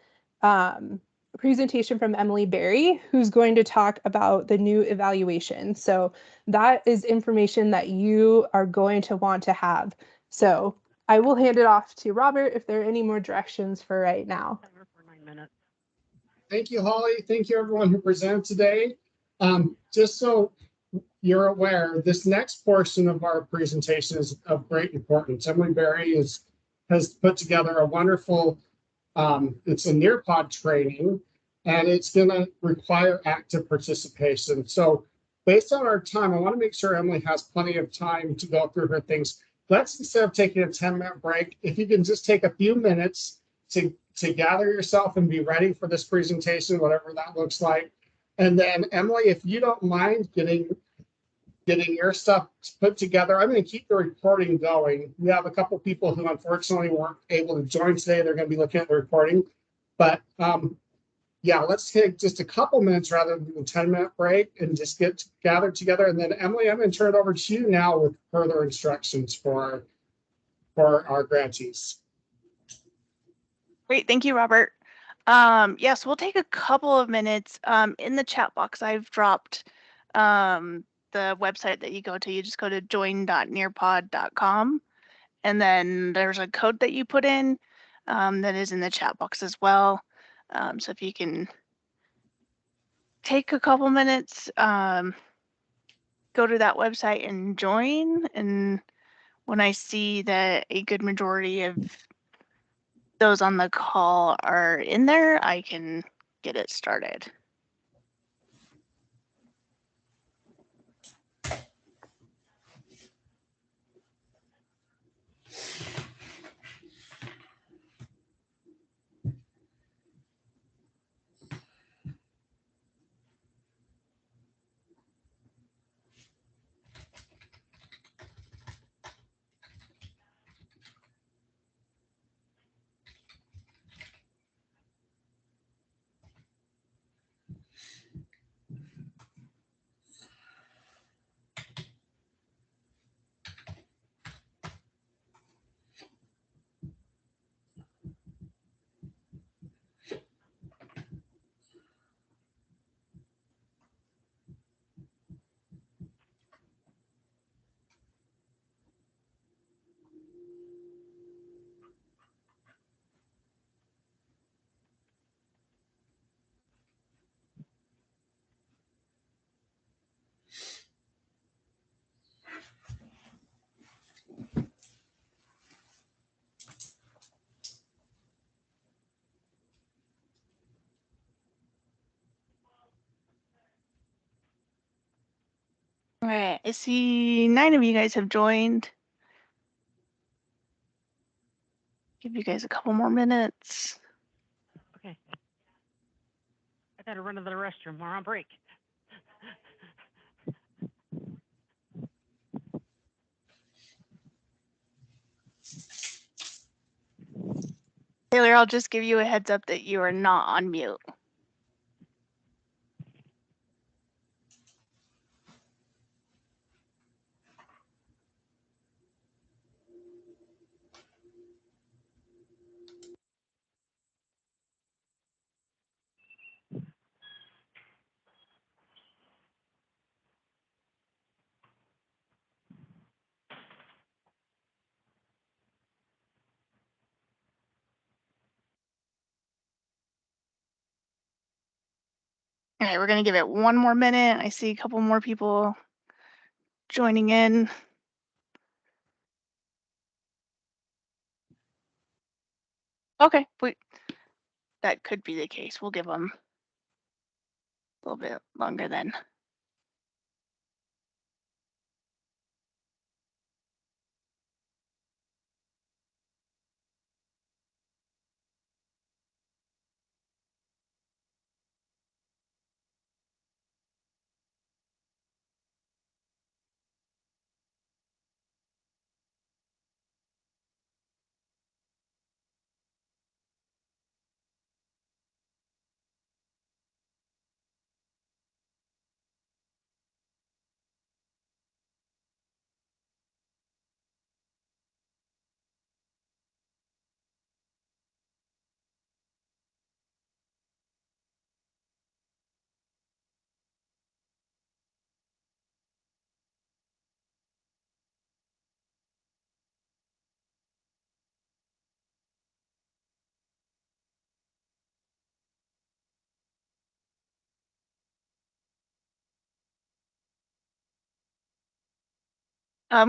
presentation from Emily Berry, who's going to talk about the new evaluation. So that is information that you are going to want to have. So I will hand it off to Robert if there are any more directions for right now. Thank you, Holly. Thank you, everyone who presented today. Just so you're aware, this next portion of our presentation is of great importance. Emily Berry has put together a wonderful, it's a Nearpod training, and it's going to require active participation. So based on our time, I want to make sure Emily has plenty of time to go through her things. Let's, instead of taking a 10-minute break, if you can just take a few minutes to gather yourself and be ready for this presentation, whatever that looks like. And then Emily, if you don't mind getting your stuff put together, I'm going to keep the recording going. We have a couple people who unfortunately weren't able to join today. They're going to be looking at the recording. But yeah, let's take just a couple minutes rather than a 10-minute break and just get gathered together. And then Emily, I'm going to turn it over to you now with further instructions for our grantees. Great, thank you, Robert. Yes, we'll take a couple of minutes. In the chat box, I've dropped the website that you go to. You just go to join.nearpod.com, and then there's a code that you put in that is in the chat box as well. So if you can take a couple minutes, go to that website and join. And when I see that a good majority of those on the call are in there, I can get it started. All right, I see 9 of you guys have joined. Give you guys a couple more minutes. Okay. I gotta run to the restroom. We're on break. Taylor, I'll just give you a heads up that you are not on mute. All right, we're gonna give it one more minute. I see a couple more people joining in. Okay, that could be the case. We'll give them a little bit longer then.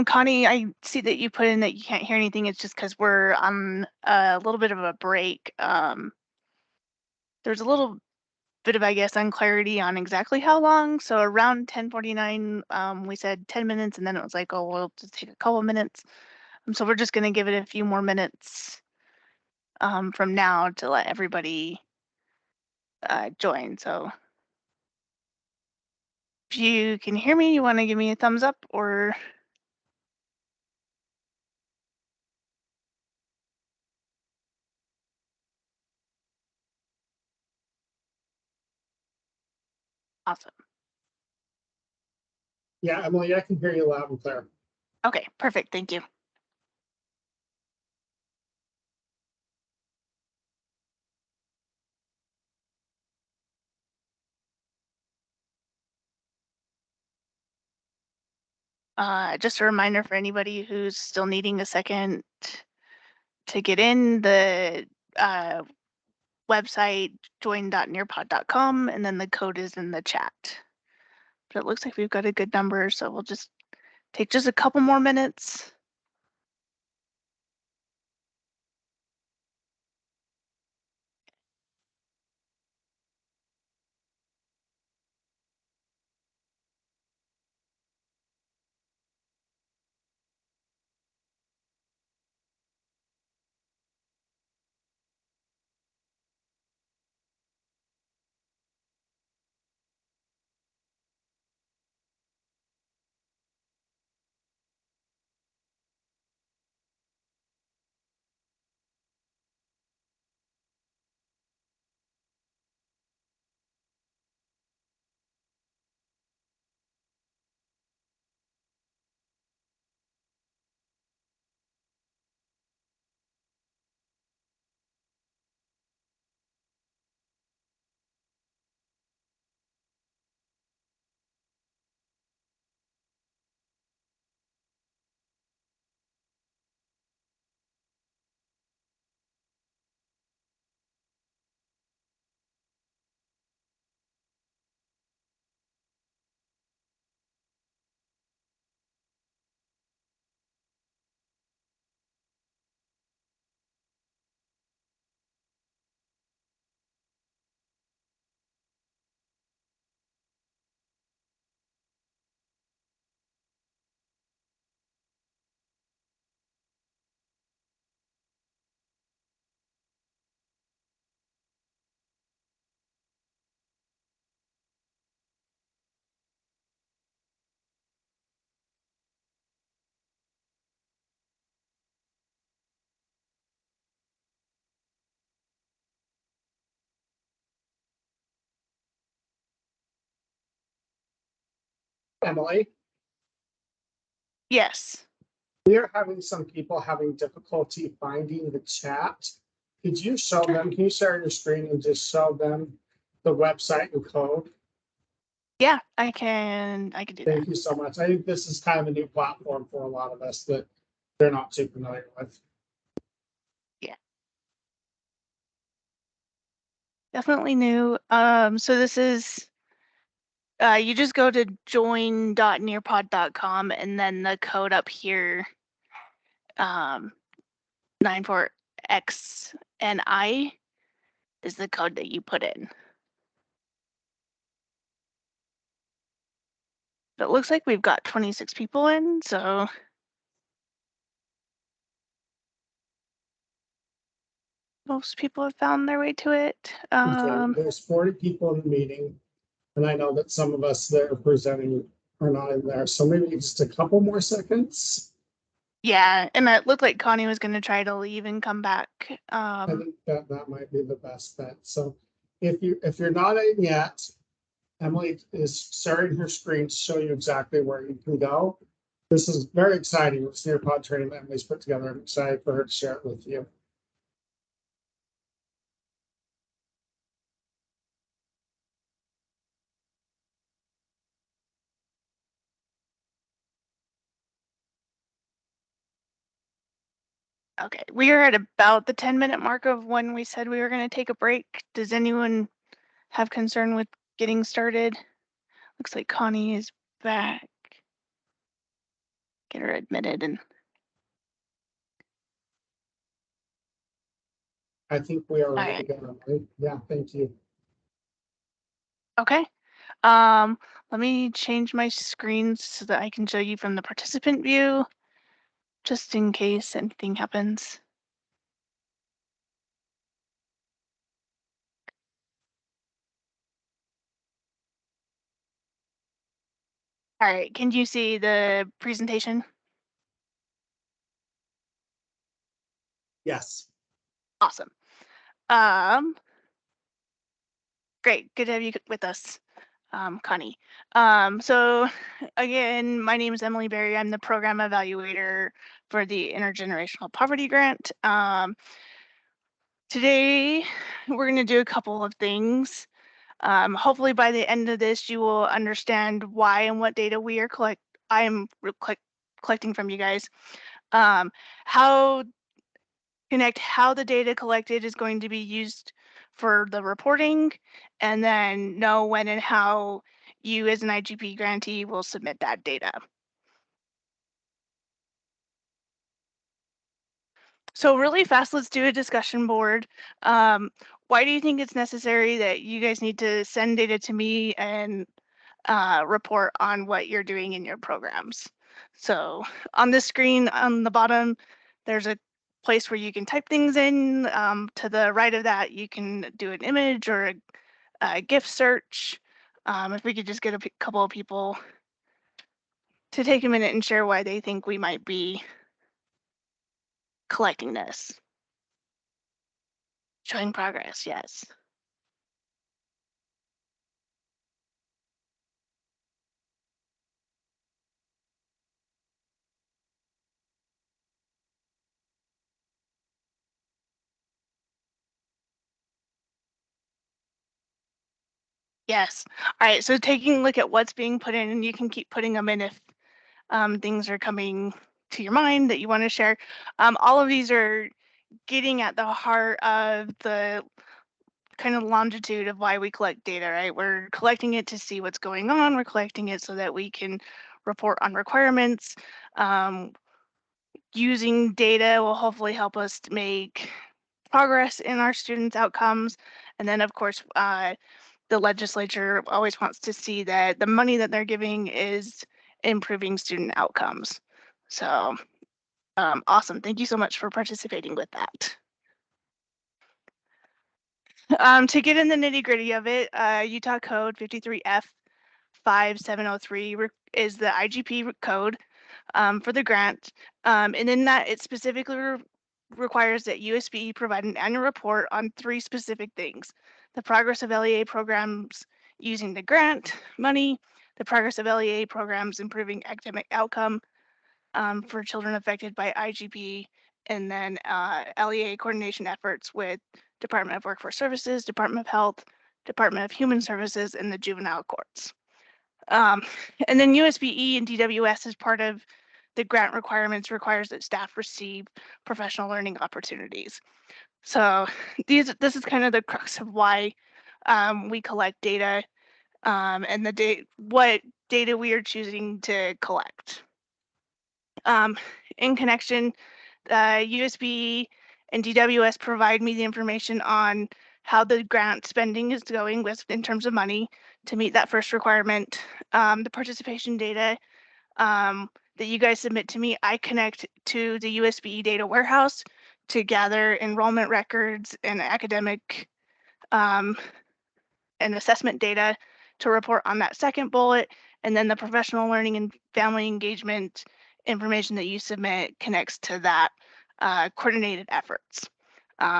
Connie, I see that you put in that you can't hear anything. It's just because we're on a little bit of a break. There's a little bit of, I guess, unclarity on exactly how long. So around 10:49, we said 10 minutes, and then it was like, oh, we'll just take a couple minutes. So we're just gonna give it a few more minutes from now to let everybody join. So if you can hear me, you want to give me a thumbs up or. Awesome. Yeah, Emily, I can hear you loud and clear. Okay, perfect. Thank you. Just a reminder for anybody who's still needing a second to get in, the website join.nearpod.com, and then the code is in the chat. But it looks like we've got a good number, so we'll just take just a couple more minutes. Emily, Yes. we are having some people having difficulty finding the chat. Could you show them, can you share your screen and just show them the website and code? Yeah, I can do that. Thank you so much. I think this is kind of a new platform for a lot of us that they're not too familiar with. Definitely new. So this is, you just go to join.nearpod.com and then the code up here, 94XNI is the code that you put in. It looks like we've got 26 people in, so most people have found their way to it. Okay, there's 40 people in the meeting, and I know that some of us that are presenting are not in there, so maybe just a couple more seconds. Yeah, and it looked like Connie was going to try to leave and come back. I think that might be the best bet. So if you're not in yet, Emily is sharing her screen to show you exactly where you can go. This is very exciting. It's Nearpod training that Emily's put together. I'm excited for her to share it with you. Okay, we are at about the 10-minute mark of when we said we were going to take a break. Does anyone have concern with getting started? Looks like Connie is back. Get her admitted and I think we are ready right. to go, Emily. Yeah, thank you. Okay. Let me change my screen so that I can show you from the participant view, just in case anything happens. All right, can you see the presentation? Yes. Awesome. Great, good to have you with us, Connie. So again, my name is Emily Berry. I'm the program evaluator for the Intergenerational Poverty Grant. Today, we're going to do a couple of things. Hopefully by the end of this, you will understand why and what data we are collecting from you guys. How the data collected is going to be used for the reporting, and then know when and how you as an IGP grantee will submit that data. So really fast, let's do a discussion board. Why do you think it's necessary that you guys need to send data to me and report on what you're doing in your programs? So on this screen on the bottom, there's a place where you can type things in. To the right of that, you can do an image or a GIF search. If we could just get a couple of people to take a minute and share why they think we might be collecting this. Showing progress, yes. Yes. All right. So taking a look at what's being put in, and you can keep putting them in if things are coming to your mind that you want to share. All of these are getting at the heart of the kind of longitude of why we collect data, right? We're collecting it to see what's going on. We're collecting it so that we can report on requirements. Using data will hopefully help us to make progress in our students' outcomes. And then, of course, the legislature always wants to see that the money that they're giving is improving student outcomes. So awesome. Thank you so much for participating with that. To get in the nitty gritty of it, Utah Code 53F5703 is the IGP code for the grant. And in that, it specifically requires that USB provide an annual report on 3 specific things: the progress of LEA programs using the grant money, the progress of LEA programs improving academic outcome for children affected by IGP, and then LEA coordination efforts with Department of Workforce Services, Department of Health, Department of Human Services, and the juvenile courts. And then USBE and DWS as part of the grant requirements requires that staff receive professional learning opportunities. So this is kind of the crux of why we collect data and what data we are choosing to collect. In connection, USB and DWS provide me the information on how the grant spending is going with in terms of money to meet that first requirement. The participation data that you guys submit to me, I connect to the USB data warehouse to gather enrollment records and academic and assessment data to report on that second bullet. And then the professional learning and family engagement information that you submit connects to that coordinated efforts.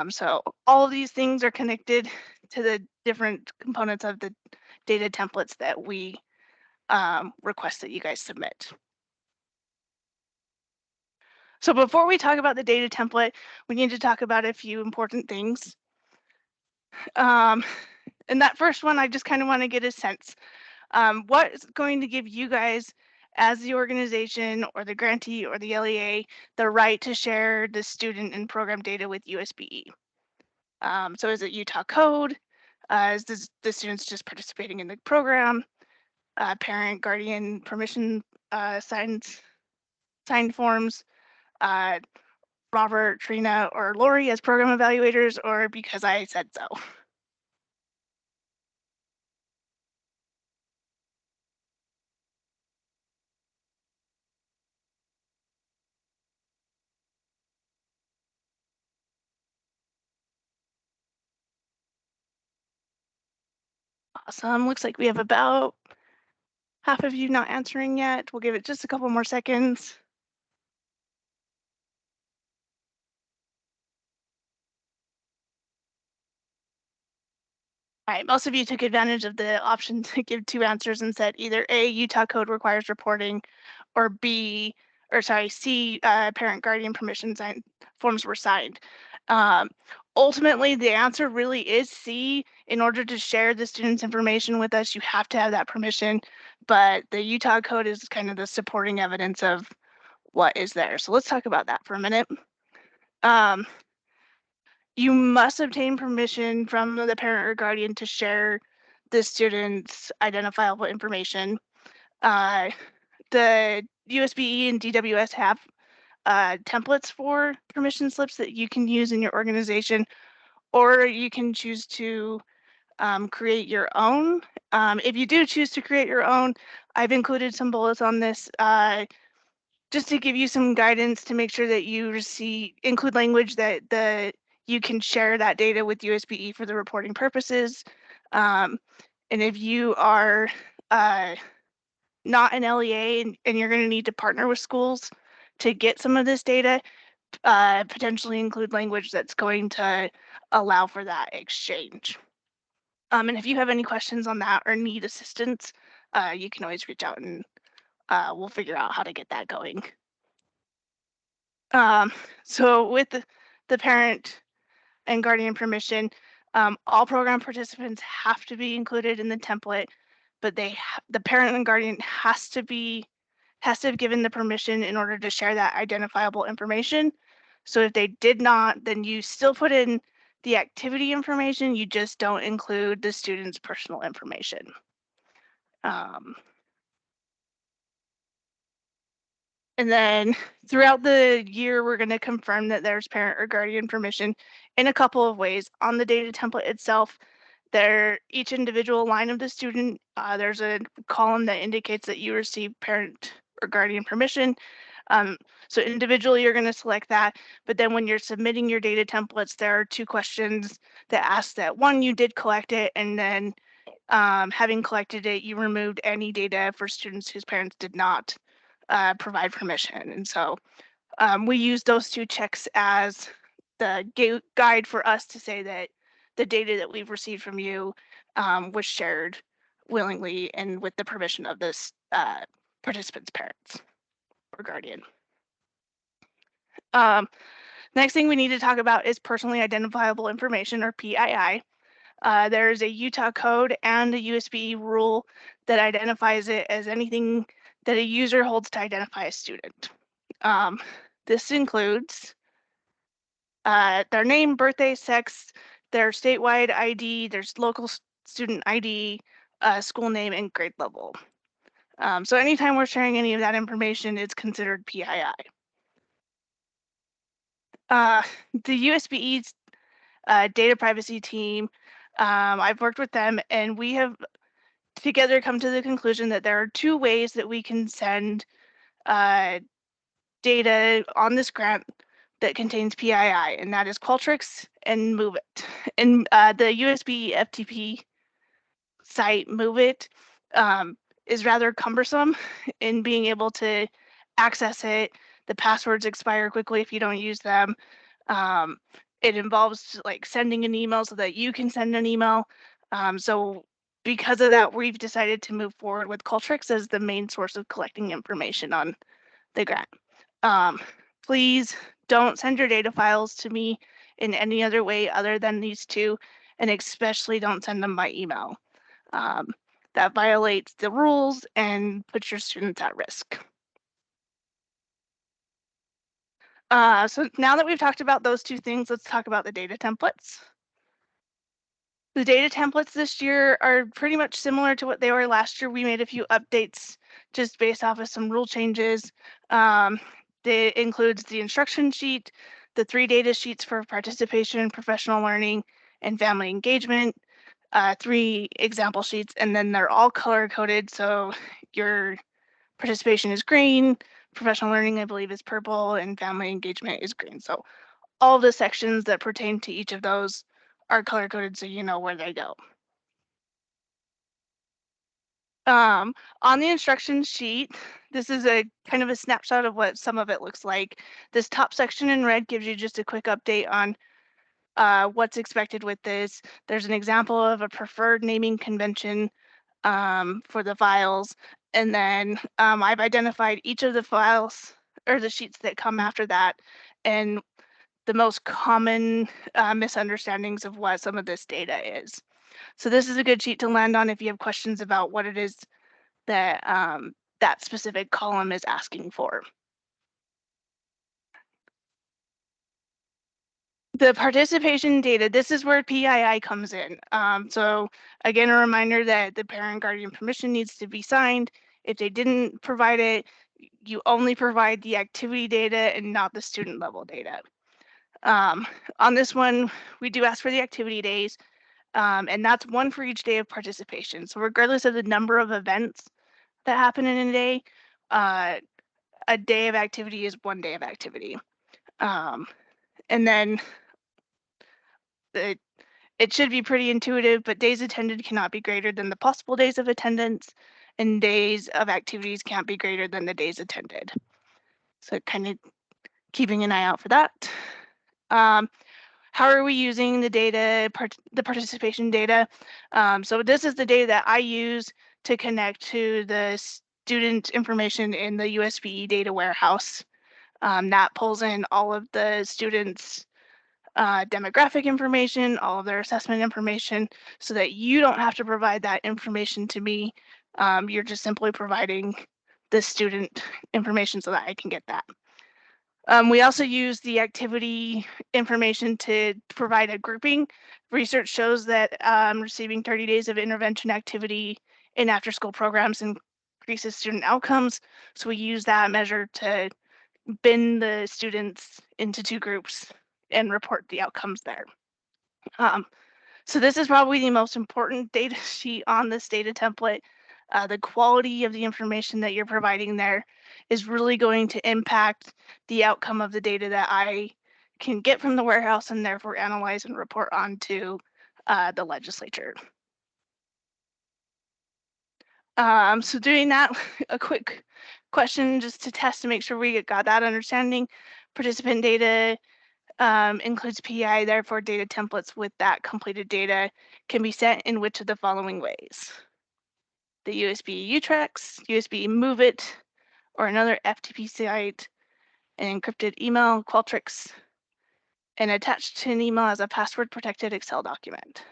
So all of these things are connected to the different components of the data templates that we request that you guys submit. So before we talk about the data template, we need to talk about a few important things. And that first one, I just kind of want to get a sense. What is going to give you guys as the organization or the grantee or the LEA the right to share the student and program data with USBE? So is it Utah code? Is the students just participating in the program? Parent, guardian, permission signed forms? Robert, Trina, or Lori as program evaluators, or because I said so? Awesome. Looks like we have about half of you not answering yet. We'll give it just a couple more seconds. All right, most of you took advantage of the option to give two answers and said either A, Utah code requires reporting, or C, parent guardian permission forms were signed. Ultimately, the answer really is C. In order to share the student's information with us, you have to have that permission, but the Utah code is kind of the supporting evidence of what is there. So let's talk about that for a minute. You must obtain permission from the parent or guardian to share the student's identifiable information. The USBE and DWS have templates for permission slips that you can use in your organization, or you can choose to create your own. If you do choose to create your own, I've included some bullets on this just to give you some guidance to make sure that you include language that you can share that data with USBE for the reporting purposes. And if you are not an LEA and you're going to need to partner with schools to get some of this data, potentially include language that's going to allow for that exchange. And if you have any questions on that or need assistance, you can always reach out and we'll figure out how to get that going. So with the parent and guardian permission, all program participants have to be included in the template, but the parent and guardian has to have given the permission in order to share that identifiable information. So if they did not, then you still put in the activity information, you just don't include the student's personal information. And then throughout the year, we're going to confirm that there's parent or guardian permission in a couple of ways. On the data template itself, each individual line of the student, there's a column that indicates that you received parent or guardian permission. So individually, you're going to select that. But then when you're submitting your data templates, there are two questions that ask that one, you did collect it, and then having collected it, you removed any data for students whose parents did not provide permission. And so we use those two checks as the guide for us to say that the data that we've received from you was shared willingly and with the permission of this participant's parents or guardian. Next thing we need to talk about is personally identifiable information, or PII. There's a Utah code and a USB rule that identifies it as anything that a user holds to identify a student. This includes their name, birthday, sex, their statewide ID, there's local student ID, school name, and grade level. So anytime we're sharing any of that information, it's considered PII. The USB's data privacy team, I've worked with them, and we have together come to the conclusion that there are two ways that we can send data on this grant that contains PII, and that is Qualtrics and Move It. And the USB FTP site Move It is rather cumbersome in being able to access it. The passwords expire quickly if you don't use them. It involves like sending an email so that you can send an email. So because of that, we've decided to move forward with Qualtrics as the main source of collecting information on the grant. Please don't send your data files to me in any other way other than these two, and especially don't send them by email. That violates the rules and puts your students at risk. So now that we've talked about those two things, let's talk about the data templates. The data templates this year are pretty much similar to what they were last year. We made a few updates just based off of some rule changes. That includes the instruction sheet, the 3 data sheets for participation, professional learning, and family engagement, 3 example sheets, and then they're all color coded. So your participation is green, professional learning, I believe, is purple, and family engagement is green. So all the sections that pertain to each of those are color coded so you know where they go. On the instruction sheet, this is a kind of a snapshot of what some of it looks like. This top section in red gives you just a quick update on what's expected with this. There's an example of a preferred naming convention for the files. And then I've identified each of the files or the sheets that come after that and the most common misunderstandings of what some of this data is. So this is a good sheet to land on if you have questions about what it is that that specific column is asking for. The participation data, this is where PII comes in. So again, a reminder that the parent guardian permission needs to be signed. If they didn't provide it, you only provide the activity data and not the student level data. On this one, we do ask for the activity days, and that's 1 for each day of participation. So regardless of the number of events that happen in a day of activity is 1 day of activity. And then it should be pretty intuitive, but days attended cannot be greater than the possible days of attendance, and days of activities can't be greater than the days attended. So kind of keeping an eye out for that. How are we using the data, the participation data? So this is the data that I use to connect to the student information in the USB data warehouse. That pulls in all of the students' demographic information, all of their assessment information, so that you don't have to provide that information to me. You're just simply providing the student information so that I can get that. We also use the activity information to provide a grouping. Research shows that receiving 30 days of intervention activity in after-school programs increases student outcomes. So we use that measure to bin the students into 2 groups and report the outcomes there. So this is probably the most important data sheet on this data template. The quality of the information that you're providing there is really going to impact the outcome of the data that I can get from the warehouse and therefore analyze and report on to the legislature. So doing that, a quick question just to test to make sure we got that understanding. Participant data includes PI, therefore data templates with that completed data can be sent in which of the following ways? the USB UTREX, USB Move It, or another FTP site, an encrypted email, Qualtrics, and attached to an email as a password protected Excel document.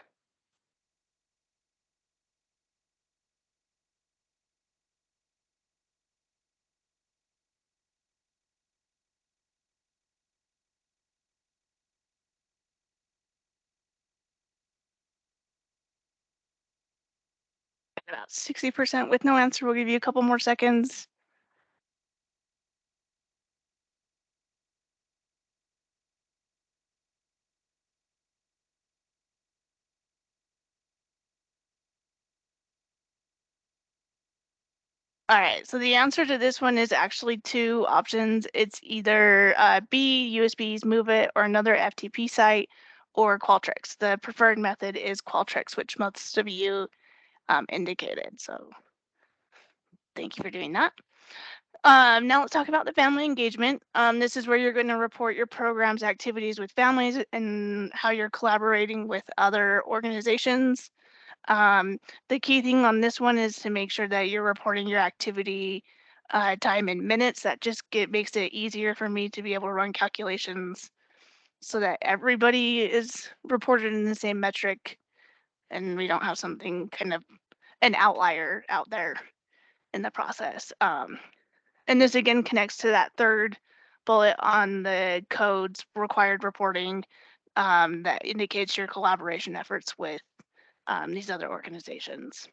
About 60% with no answer. We'll give you a couple more seconds. All right, so the answer to this one is actually two options. It's either B, USBs, Move It, or another FTP site, or Qualtrics. The preferred method is Qualtrics, which most of you indicated. So thank you for doing that. Now let's talk about the family engagement. This is where you're going to report your program's activities with families and how you're collaborating with other organizations. The key thing on this one is to make sure that you're reporting your activity time in minutes. That just makes it easier for me to be able to run calculations so that everybody is reported in the same metric and we don't have something kind of an outlier out there in the process. And this again connects to that third bullet on the codes required reporting that indicates your collaboration efforts with these other organizations.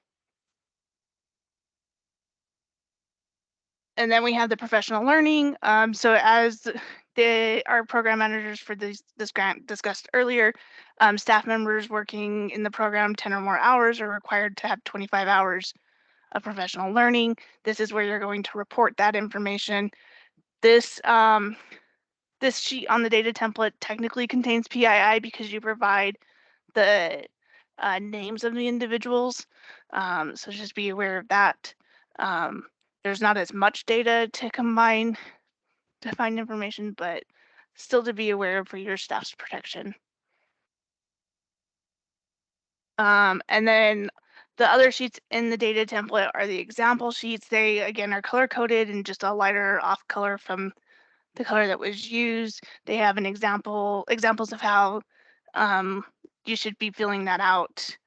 And then we have the professional learning. So as our program managers for this grant discussed earlier, staff members working in the program 10 or more hours are required to have 25 hours of professional learning. This is where you're going to report that information. This sheet on the data template technically contains PII because you provide the names of the individuals. So just be aware of that. There's not as much data to combine to find information, but still to be aware of for your staff's protection. And then the other sheets in the data template are the example sheets. They, again, are color-coded and just a lighter off color from the color that was used. They have an examples of how you should be filling that out.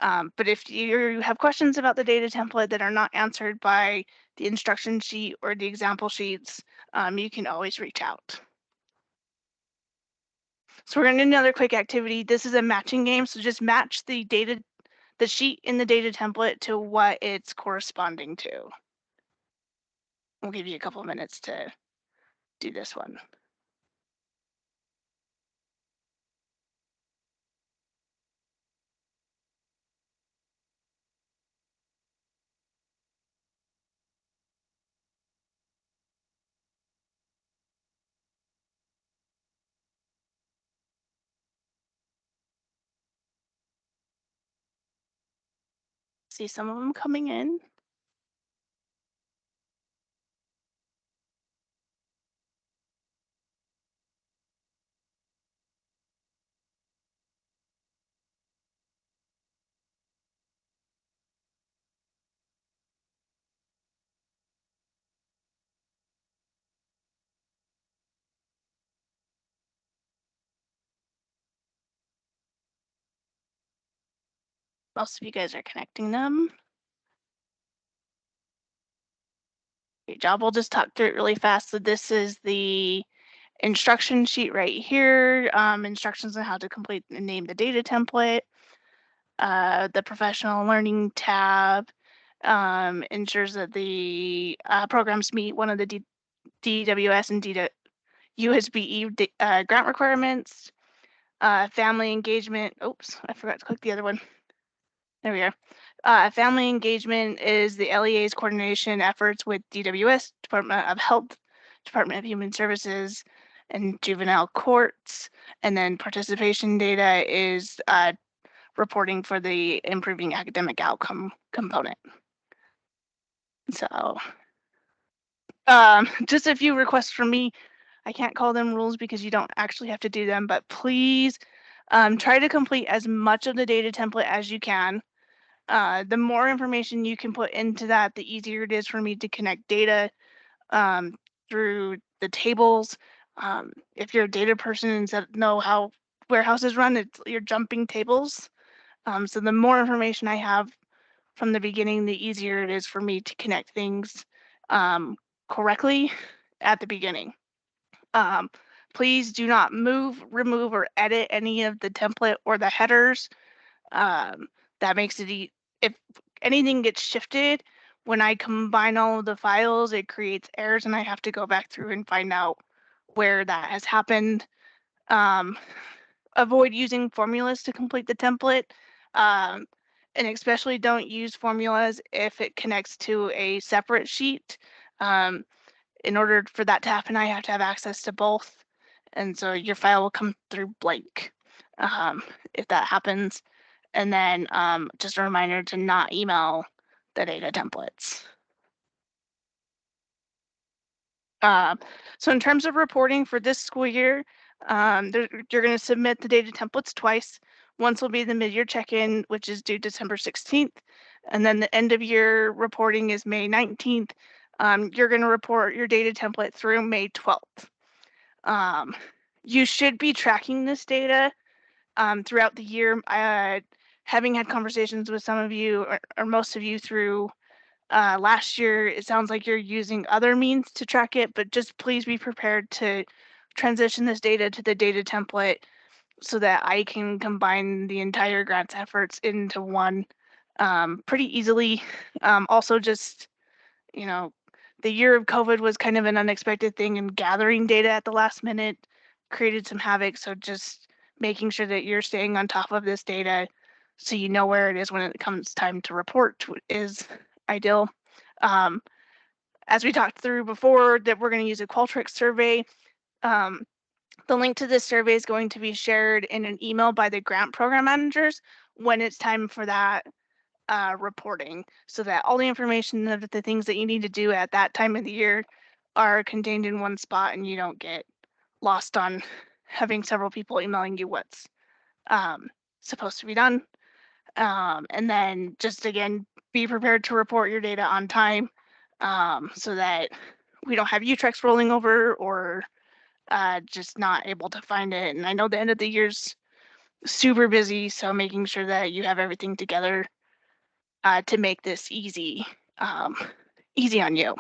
But if you have questions about the data template that are not answered by the instruction sheet or the example sheets, you can always reach out. So we're going to do another quick activity. This is a matching game. So just match the sheet in the data template to what it's corresponding to. We'll give you a couple of minutes to do this one. See some of them coming in. Most of you guys are connecting them. Great job. We'll just talk through it really fast. So this is the instruction sheet right here. Instructions on how to complete and name the data template. The professional learning tab ensures that the programs meet one of the DWS and USB grant requirements. Family engagement. Oops, I forgot to click the other one. There we are. Family engagement is the LEA's coordination efforts with DWS, Department of Health, Department of Human Services, and juvenile courts. And then participation data is reporting for the improving academic outcome component. So just a few requests from me. I can't call them rules because you don't actually have to do them, but please try to complete as much of the data template as you can. The more information you can put into that, the easier it is for me to connect data through the tables. If you're a data person and know how warehouses run, you're jumping tables. So the more information I have from the beginning, the easier it is for me to connect things correctly at the beginning. Please do not move, remove, or edit any of the template or the headers. That makes it, if anything gets shifted, when I combine all of the files, it creates errors and I have to go back through and find out where that has happened. Avoid using formulas to complete the template. And especially don't use formulas if it connects to a separate sheet. In order for that to happen, I have to have access to both. And so your file will come through blank if that happens. And then just a reminder to not email the data templates. So in terms of reporting for this school year, you're going to submit the data templates twice. Once will be the mid-year check-in, which is due December 16th. And then the end of year reporting is May 19th. You're going to report your data template through May 12th. You should be tracking this data throughout the year. Having had conversations with some of you or most of you through last year, it sounds like you're using other means to track it, but just please be prepared to transition this data to the data template so that I can combine the entire grants efforts into one pretty easily. Also, just, you know, the year of COVID was kind of an unexpected thing, and gathering data at the last minute created some havoc. So just making sure that you're staying on top of this data so you know where it is when it comes time to report is ideal. As we talked through before, that we're going to use a Qualtrics survey. The link to this survey is going to be shared in an email by the grant program managers when it's time for that reporting, so that all the information of the things that you need to do at that time of the year are contained in one spot and you don't get lost on having several people emailing you what's supposed to be done. And then just again, be prepared to report your data on time so that we don't have UTREX rolling over or just not able to find it. And I know the end of the year's super busy, so making sure that you have everything together to make this easy on you.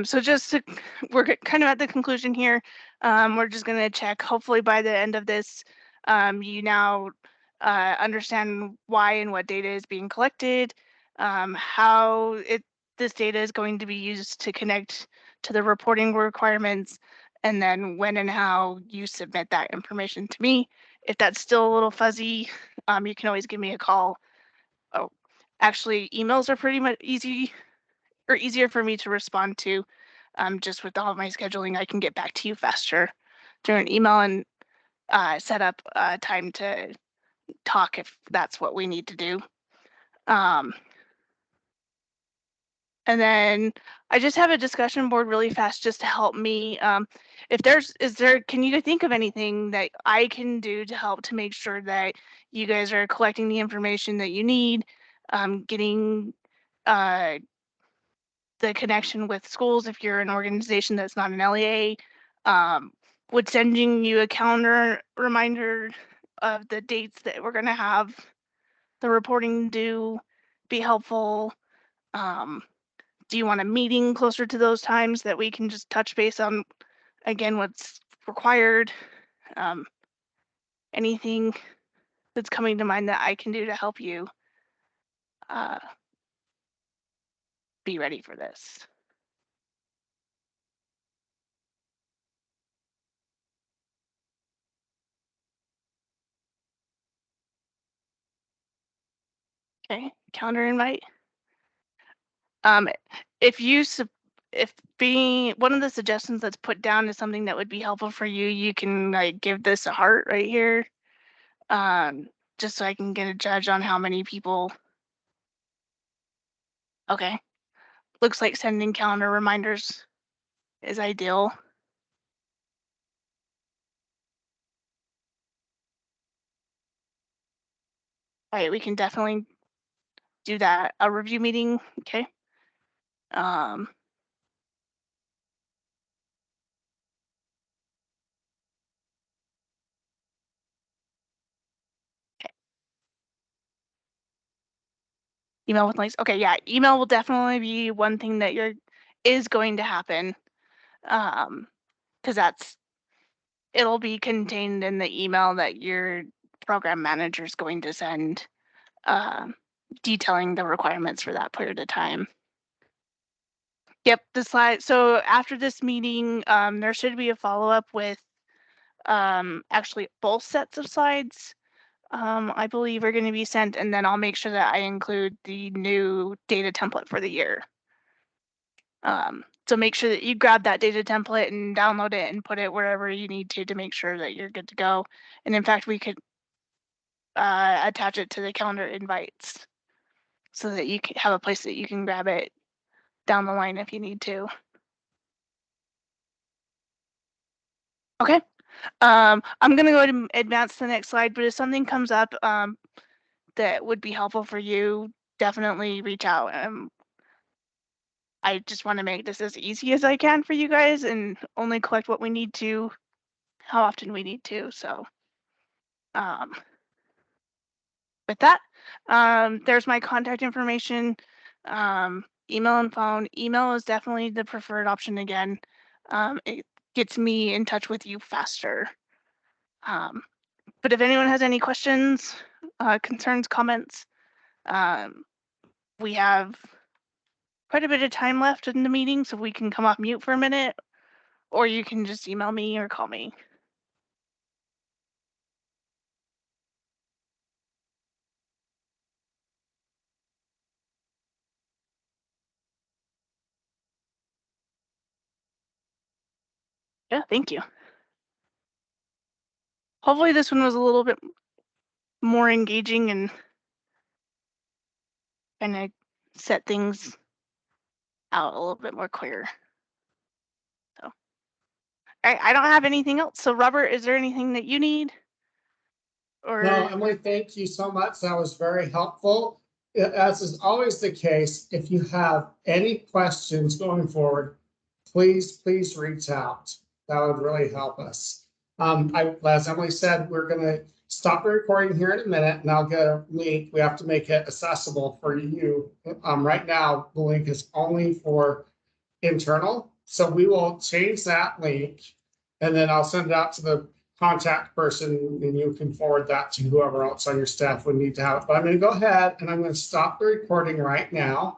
So we're kind of at the conclusion here. We're just going to check, hopefully by the end of this, you now understand why and what data is being collected, how this data is going to be used to connect to the reporting requirements, and then when and how you submit that information to me. If that's still a little fuzzy, you can always give me a call. Oh, actually, emails are pretty much easier for me to respond to. Just with all of my scheduling, I can get back to you faster through an email and set up time to talk if that's what we need to do. And then I just have a discussion board really fast just to help me. Can you think of anything that I can do to help to make sure that you guys are collecting the information that you need, getting the connection with schools if you're an organization that's not an LEA, would sending you a calendar reminder of the dates that we're going to have the reporting due be helpful? Do you want a meeting closer to those times that we can just touch base on, again, what's required? Anything that's coming to mind that I can do to help you be ready for this? Okay, calendar invite. If being one of the suggestions that's put down is something that would be helpful for you, you can like give this a heart right here. Just so I can get a judge on how many people. Okay. Looks like sending calendar reminders is ideal. All right, we can definitely do that. A review meeting, okay? Email with links. Okay, yeah, email will definitely be one thing that is going to happen. Because it'll be contained in the email that your program manager is going to send, detailing the requirements for that period of time. Yep, the slide. So after this meeting, there should be a follow-up with actually both sets of slides. I believe are going to be sent, and then I'll make sure that I include the new data template for the year. So make sure that you grab that data template and download it and put it wherever you need to make sure that you're good to go. And in fact, we could attach it to the calendar invites so that you can have a place that you can grab it down the line if you need to. Okay. I'm going to go ahead and advance to the next slide, but if something comes up that would be helpful for you, definitely reach out. I just want to make this as easy as I can for you guys and only collect what we need to, how often we need to. So with that, there's my contact information, email and phone. Email is definitely the preferred option again. It gets me in touch with you faster. But if anyone has any questions, concerns, comments, we have quite a bit of time left in the meeting, so we can come off mute for a minute, or you can just email me or call me. Yeah, thank you. Hopefully this one was a little bit more engaging and kind of set things out a little bit more clear. So I don't have anything else. So Robert, is there anything that you need? Or No, Emily, thank you so much. That was very helpful. As is always the case, if you have any questions going forward, please reach out. That would really help us. As Emily said, we're going to stop the recording here in a minute, and I'll get a link. We have to make it accessible for you. Right now, the link is only for internal, so we will change that link, and then I'll send it out to the contact person, and you can forward that to whoever else on your staff would need to have it. But I'm going to go ahead and I'm going to stop the recording right now.